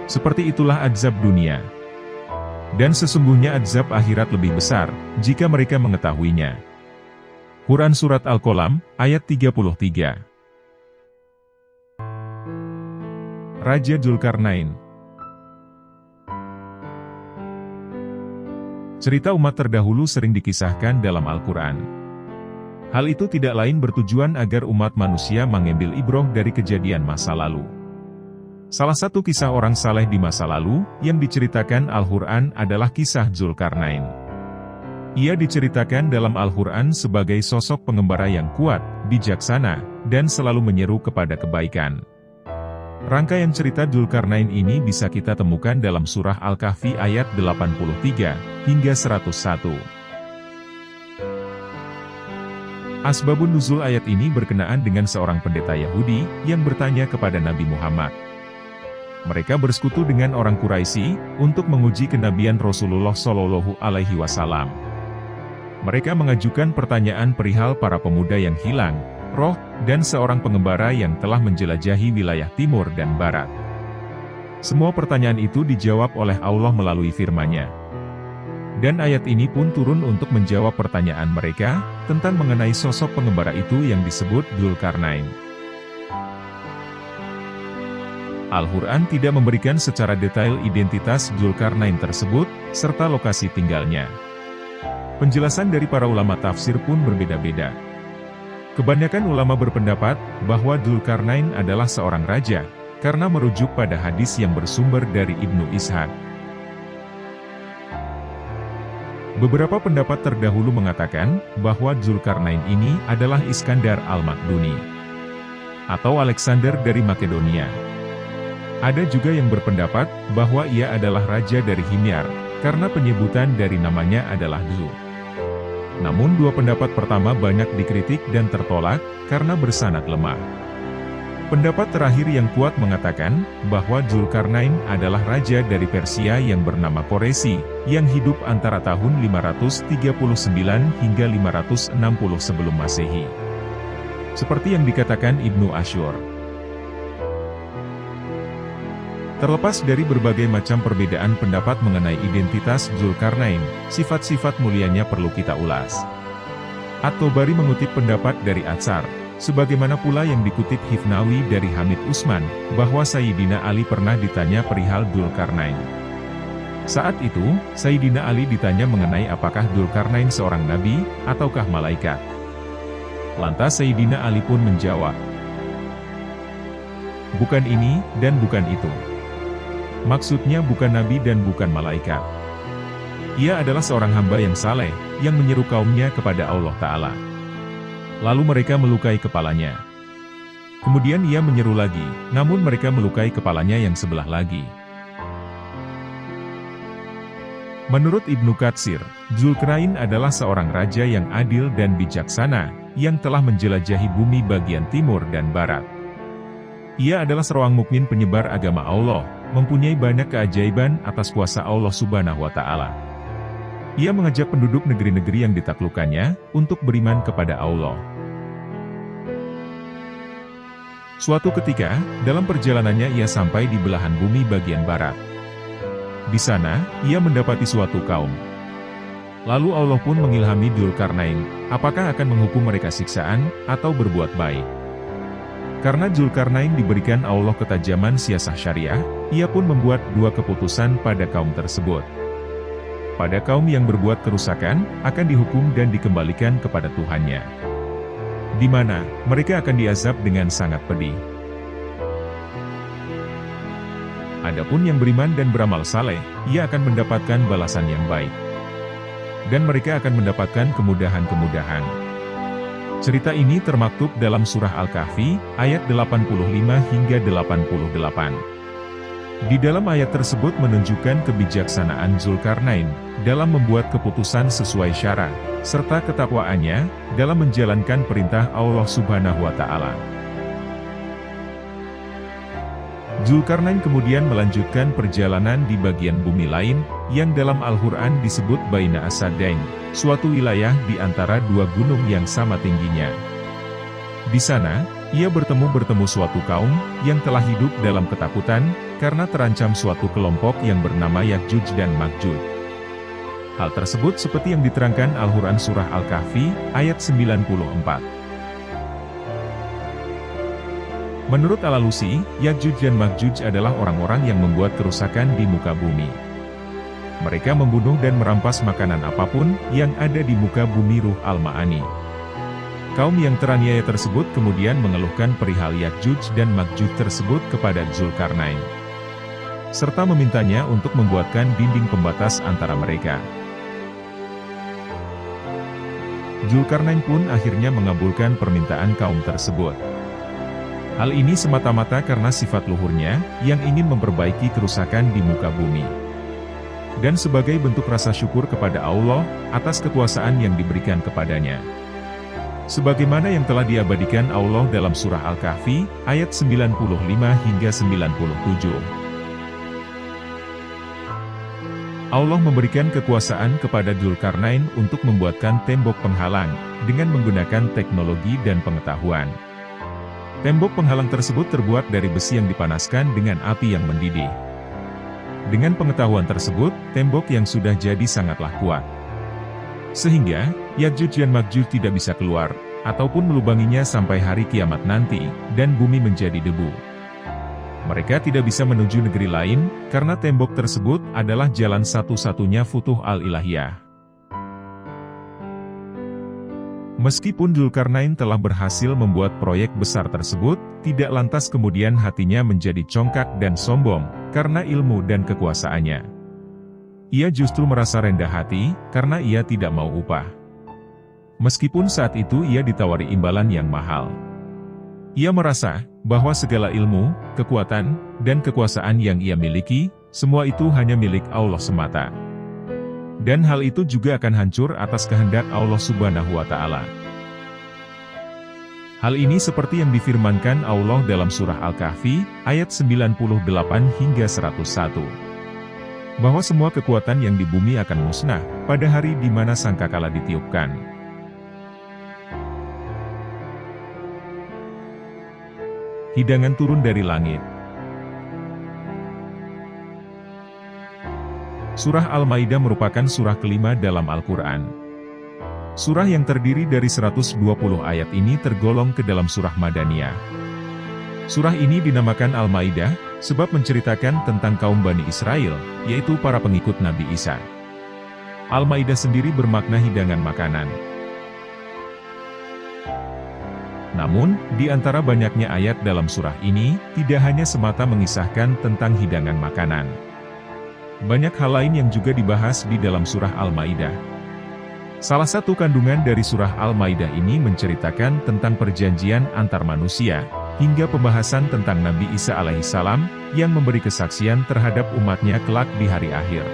Seperti itulah azab dunia. Dan sesungguhnya azab akhirat lebih besar, jika mereka mengetahuinya. Quran Surat Al-Qalam, ayat 33. Raja Dzulkarnain. Cerita umat terdahulu sering dikisahkan dalam Al-Quran. Hal itu tidak lain bertujuan agar umat manusia mengambil ibroh dari kejadian masa lalu. Salah satu kisah orang saleh di masa lalu, yang diceritakan Al-Quran adalah kisah Dzulkarnain. Ia diceritakan dalam Al-Quran sebagai sosok pengembara yang kuat, bijaksana, dan selalu menyeru kepada kebaikan. Rangkaian cerita Dzulkarnain ini bisa kita temukan dalam surah Al-Kahfi ayat 83, hingga 101. Asbabun nuzul ayat ini berkenaan dengan seorang pendeta Yahudi, yang bertanya kepada Nabi Muhammad. Mereka bersekutu dengan orang Quraisy untuk menguji kenabian Rasulullah Shallallahu Alaihi Wasallam. Mereka mengajukan pertanyaan perihal para pemuda yang hilang, roh, dan seorang pengembara yang telah menjelajahi wilayah timur dan barat. Semua pertanyaan itu dijawab oleh Allah melalui firman-Nya. Dan ayat ini pun turun untuk menjawab pertanyaan mereka, tentang mengenai sosok pengembara itu yang disebut Dzulkarnain. Al-Quran tidak memberikan secara detail identitas Dzulkarnain tersebut, serta lokasi tinggalnya. Penjelasan dari para ulama tafsir pun berbeda-beda. Kebanyakan ulama berpendapat, bahwa Dzulkarnain adalah seorang raja, karena merujuk pada hadis yang bersumber dari Ibnu Ishaq. Beberapa pendapat terdahulu mengatakan, bahwa Dzulkarnain ini adalah Iskandar Al-Makduni, atau Alexander dari Makedonia. Ada juga yang berpendapat, bahwa ia adalah raja dari Himyar, karena penyebutan dari namanya adalah Dzu. Namun dua pendapat pertama banyak dikritik dan tertolak, karena bersanad lemah. Pendapat terakhir yang kuat mengatakan, bahwa Dzulkarnain adalah raja dari Persia yang bernama Koresi, yang hidup antara tahun 539 hingga 560 sebelum Masehi. Seperti yang dikatakan Ibnu Asyur. Terlepas dari berbagai macam perbedaan pendapat mengenai identitas Dzulkarnain, sifat-sifat mulianya perlu kita ulas. At-Tabari mengutip pendapat dari Atsar, sebagaimana pula yang dikutip Hifnawi dari Hamid Usman, bahwa Sayyidina Ali pernah ditanya perihal Dzulkarnain. Saat itu, Sayyidina Ali ditanya mengenai apakah Dzulkarnain seorang nabi, ataukah malaikat. Lantas Sayyidina Ali pun menjawab, "Bukan ini, dan bukan itu." Maksudnya bukan nabi dan bukan malaikat. Ia adalah seorang hamba yang saleh, yang menyeru kaumnya kepada Allah Ta'ala. Lalu mereka melukai kepalanya. Kemudian ia menyeru lagi, namun mereka melukai kepalanya yang sebelah lagi. Menurut Ibnu Katsir, Dzulkarnain adalah seorang raja yang adil dan bijaksana, yang telah menjelajahi bumi bagian timur dan barat. Ia adalah seorang mukmin penyebar agama Allah, mempunyai banyak keajaiban atas kuasa Allah Subhanahu wa Ta'ala. Ia mengajak penduduk negeri-negeri yang ditaklukkannya untuk beriman kepada Allah. Suatu ketika, dalam perjalanannya ia sampai di belahan bumi bagian barat. Di sana, ia mendapati suatu kaum. Lalu Allah pun mengilhami Dzulkarnain, apakah akan menghukum mereka siksaan, atau berbuat baik. Karena Dzulkarnain diberikan Allah ketajaman siasah syariah, ia pun membuat dua keputusan pada kaum tersebut. Pada kaum yang berbuat kerusakan, akan dihukum dan dikembalikan kepada Tuhannya, di mana mereka akan diazab dengan sangat pedih. Adapun yang beriman dan beramal saleh, ia akan mendapatkan balasan yang baik. Dan mereka akan mendapatkan kemudahan-kemudahan. Cerita ini termaktub dalam surah Al-Kahfi, ayat 85 hingga 88. Di dalam ayat tersebut menunjukkan kebijaksanaan Zulkarnain dalam membuat keputusan sesuai syara, serta ketakwaannya dalam menjalankan perintah Allah Subhanahu wa Ta'ala. Zulkarnain kemudian melanjutkan perjalanan di bagian bumi lain, yang dalam Al-Quran disebut Baina Asadain, suatu wilayah di antara dua gunung yang sama tingginya. Di sana, ia bertemu suatu kaum yang telah hidup dalam ketakutan, karena terancam suatu kelompok yang bernama Ya'juj dan Ma'juj. Hal tersebut seperti yang diterangkan Al-Quran Surah Al-Kahfi, ayat 94. Menurut Al-Alusi, Ya'juj dan Ma'juj adalah orang-orang yang membuat kerusakan di muka bumi. Mereka membunuh dan merampas makanan apapun yang ada di muka bumi. Ruh Al-Ma'ani. Kaum yang teraniaya tersebut kemudian mengeluhkan perihal Ya'juj dan Ma'juj tersebut kepada Zulkarnain, serta memintanya untuk membuatkan dinding pembatas antara mereka. Zulkarnain pun akhirnya mengabulkan permintaan kaum tersebut. Hal ini semata-mata karena sifat luhurnya, yang ingin memperbaiki kerusakan di muka bumi. Dan sebagai bentuk rasa syukur kepada Allah, atas kekuasaan yang diberikan kepadanya. Sebagaimana yang telah diabadikan Allah dalam surah Al-Kahfi, ayat 95 hingga 97. Allah memberikan kekuasaan kepada Zulkarnain untuk membuatkan tembok penghalang, dengan menggunakan teknologi dan pengetahuan. Tembok penghalang tersebut terbuat dari besi yang dipanaskan dengan api yang mendidih. Dengan pengetahuan tersebut, tembok yang sudah jadi sangatlah kuat. Sehingga, Ya'juj dan Ma'juj tidak bisa keluar, ataupun melubanginya sampai hari kiamat nanti, dan bumi menjadi debu. Mereka tidak bisa menuju negeri lain, karena tembok tersebut adalah jalan satu-satunya Futuh Al-Ilahiyah. Meskipun Zulkarnain telah berhasil membuat proyek besar tersebut, tidak lantas kemudian hatinya menjadi congkak dan sombong, karena ilmu dan kekuasaannya. Ia justru merasa rendah hati, karena ia tidak mau upah. Meskipun saat itu ia ditawari imbalan yang mahal. Ia merasa bahwa segala ilmu, kekuatan, dan kekuasaan yang ia miliki, semua itu hanya milik Allah semata. Dan hal itu juga akan hancur atas kehendak Allah Subhanahu wa Ta'ala. Hal ini seperti yang difirmankan Allah dalam surah Al-Kahfi, ayat 98 hingga 101. Bahwa semua kekuatan yang di bumi akan musnah, pada hari di mana sangkakala ditiupkan. Hidangan turun dari langit. Surah Al-Maidah merupakan surah kelima dalam Al-Quran. Surah yang terdiri dari 120 ayat ini tergolong ke dalam surah Madaniyah. Surah ini dinamakan Al-Maidah, sebab menceritakan tentang kaum Bani Israel, yaitu para pengikut Nabi Isa. Al-Maidah sendiri bermakna hidangan makanan. Namun, di antara banyaknya ayat dalam surah ini, tidak hanya semata mengisahkan tentang hidangan makanan. Banyak hal lain yang juga dibahas di dalam surah Al-Maidah. Salah satu kandungan dari surah Al-Maidah ini menceritakan tentang perjanjian antar manusia, hingga pembahasan tentang Nabi Isa alaihissalam, yang memberi kesaksian terhadap umatnya kelak di hari akhir.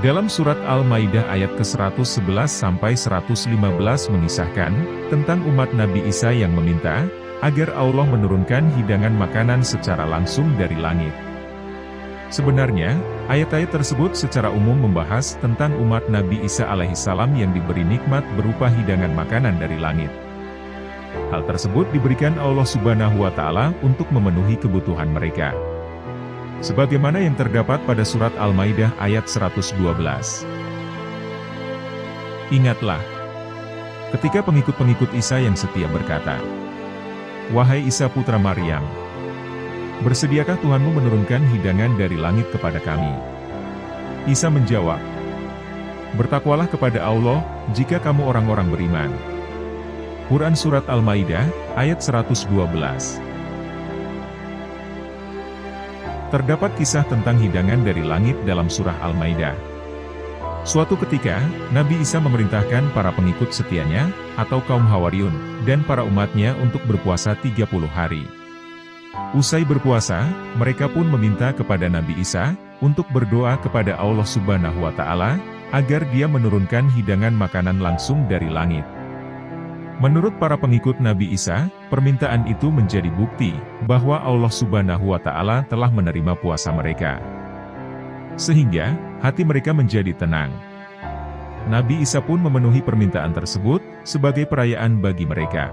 Dalam surat Al-Maidah ayat ke-111 sampai 115 mengisahkan tentang umat Nabi Isa yang meminta agar Allah menurunkan hidangan makanan secara langsung dari langit. Sebenarnya, ayat-ayat tersebut secara umum membahas tentang umat Nabi Isa alaihissalam yang diberi nikmat berupa hidangan makanan dari langit. Hal tersebut diberikan Allah Subhanahu wa Ta'ala untuk memenuhi kebutuhan mereka. Sebagaimana yang terdapat pada surat Al-Maidah ayat 112. Ingatlah, ketika pengikut-pengikut Isa yang setia berkata, "Wahai Isa putra Maryam, bersediakah Tuhanmu menurunkan hidangan dari langit kepada kami?" Isa menjawab, "Bertakwalah kepada Allah, jika kamu orang-orang beriman." Quran Surat Al-Maidah, ayat 112. Terdapat kisah tentang hidangan dari langit dalam surah Al-Maidah. Suatu ketika, Nabi Isa memerintahkan para pengikut setianya, atau kaum Hawariyun, dan para umatnya untuk berpuasa 30 hari. Usai berpuasa, mereka pun meminta kepada Nabi Isa untuk berdoa kepada Allah Subhanahu wa Ta'ala agar Dia menurunkan hidangan makanan langsung dari langit. Menurut para pengikut Nabi Isa, permintaan itu menjadi bukti bahwa Allah Subhanahu wa Ta'ala telah menerima puasa mereka. Sehingga hati mereka menjadi tenang. Nabi Isa pun memenuhi permintaan tersebut sebagai perayaan bagi mereka.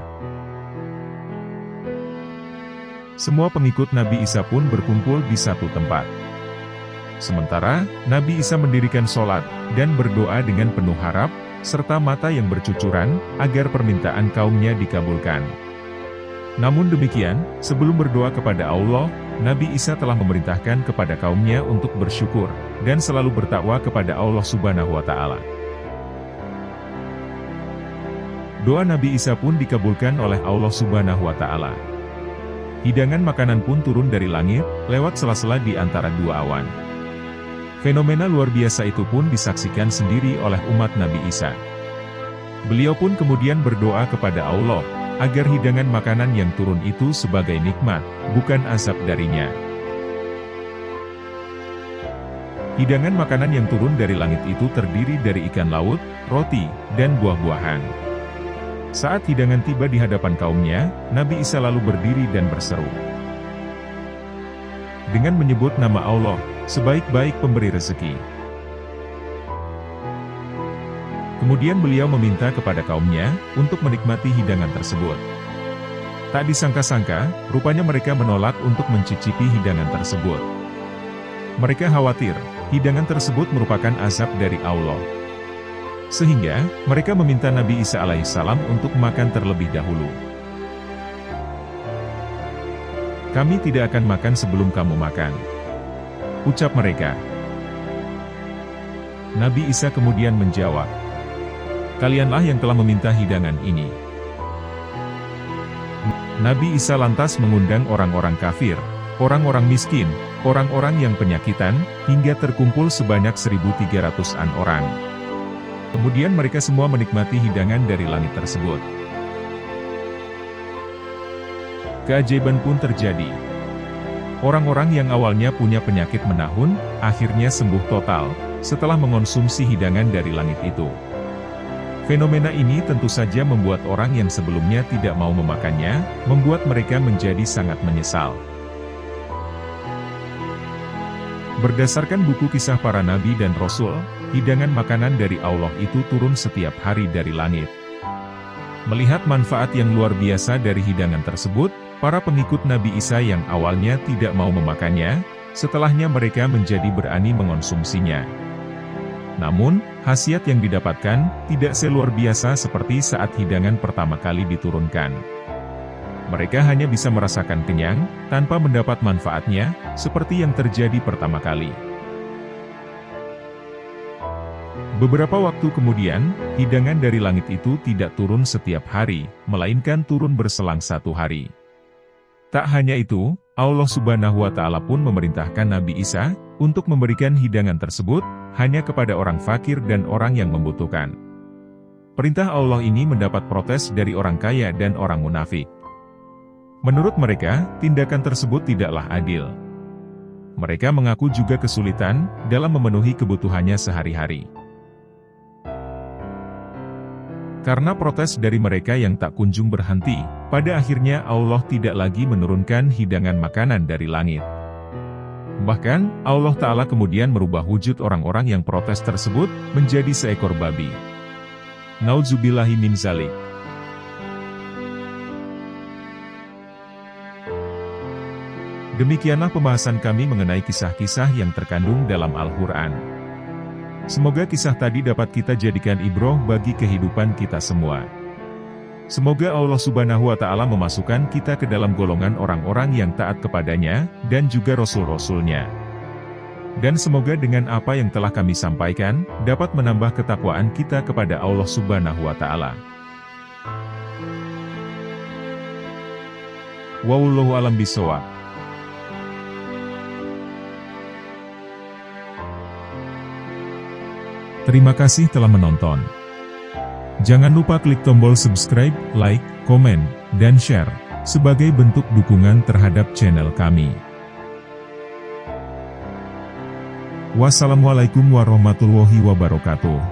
Semua pengikut Nabi Isa pun berkumpul di satu tempat. Sementara, Nabi Isa mendirikan sholat dan berdoa dengan penuh harap, serta mata yang bercucuran, agar permintaan kaumnya dikabulkan. Namun demikian, sebelum berdoa kepada Allah, Nabi Isa telah memerintahkan kepada kaumnya untuk bersyukur, dan selalu bertakwa kepada Allah Subhanahu wa Ta'ala. Doa Nabi Isa pun dikabulkan oleh Allah Subhanahu wa Ta'ala. Hidangan makanan pun turun dari langit, lewat sela-sela di antara dua awan. Fenomena luar biasa itu pun disaksikan sendiri oleh umat Nabi Isa. Beliau pun kemudian berdoa kepada Allah, agar hidangan makanan yang turun itu sebagai nikmat, bukan azab darinya. Hidangan makanan yang turun dari langit itu terdiri dari ikan laut, roti, dan buah-buahan. Saat hidangan tiba di hadapan kaumnya, Nabi Isa lalu berdiri dan berseru dengan menyebut nama Allah, sebaik-baik pemberi rezeki. Kemudian beliau meminta kepada kaumnya untuk menikmati hidangan tersebut. Tak disangka-sangka, rupanya mereka menolak untuk mencicipi hidangan tersebut. Mereka khawatir, hidangan tersebut merupakan azab dari Allah. Sehingga, mereka meminta Nabi Isa alaihissalam untuk makan terlebih dahulu. Kami tidak akan makan sebelum kamu makan, ucap mereka. Nabi Isa kemudian menjawab, kalianlah yang telah meminta hidangan ini. Nabi Isa lantas mengundang orang-orang kafir, orang-orang miskin, orang-orang yang penyakitan, hingga terkumpul sebanyak 1.300-an orang. Kemudian mereka semua menikmati hidangan dari langit tersebut. Keajaiban pun terjadi. Orang-orang yang awalnya punya penyakit menahun, akhirnya sembuh total, setelah mengonsumsi hidangan dari langit itu. Fenomena ini tentu saja membuat orang yang sebelumnya tidak mau memakannya, membuat mereka menjadi sangat menyesal. Berdasarkan buku kisah para nabi dan rasul, hidangan makanan dari Allah itu turun setiap hari dari langit. Melihat manfaat yang luar biasa dari hidangan tersebut, para pengikut Nabi Isa yang awalnya tidak mau memakannya, setelahnya mereka menjadi berani mengonsumsinya. Namun, khasiat yang didapatkan tidak seluar biasa seperti saat hidangan pertama kali diturunkan. Mereka hanya bisa merasakan kenyang, tanpa mendapat manfaatnya, seperti yang terjadi pertama kali. Beberapa waktu kemudian, hidangan dari langit itu tidak turun setiap hari, melainkan turun berselang 1 hari. Tak hanya itu, Allah Subhanahu wa Ta'ala pun memerintahkan Nabi Isa untuk memberikan hidangan tersebut hanya kepada orang fakir dan orang yang membutuhkan. Perintah Allah ini mendapat protes dari orang kaya dan orang munafik. Menurut mereka, tindakan tersebut tidaklah adil. Mereka mengaku juga kesulitan dalam memenuhi kebutuhannya sehari-hari. Karena protes dari mereka yang tak kunjung berhenti, pada akhirnya Allah tidak lagi menurunkan hidangan makanan dari langit. Bahkan, Allah Ta'ala kemudian merubah wujud orang-orang yang protes tersebut menjadi seekor babi. Nauzubillahi min zalik. Demikianlah pembahasan kami mengenai kisah-kisah yang terkandung dalam Al-Quran. Semoga kisah tadi dapat kita jadikan ibroh bagi kehidupan kita semua. Semoga Allah Subhanahu wa Ta'ala memasukkan kita ke dalam golongan orang-orang yang taat kepadanya, dan juga Rasul-Rasulnya. Dan semoga dengan apa yang telah kami sampaikan, dapat menambah ketakwaan kita kepada Allah Subhanahu wa Ta'ala. Wallahu a'lam bishawab. Terima kasih telah menonton. Jangan lupa klik tombol subscribe, like, komen, dan share. sebagai bentuk dukungan terhadap channel kami. Wassalamualaikum warahmatullahi wabarakatuh.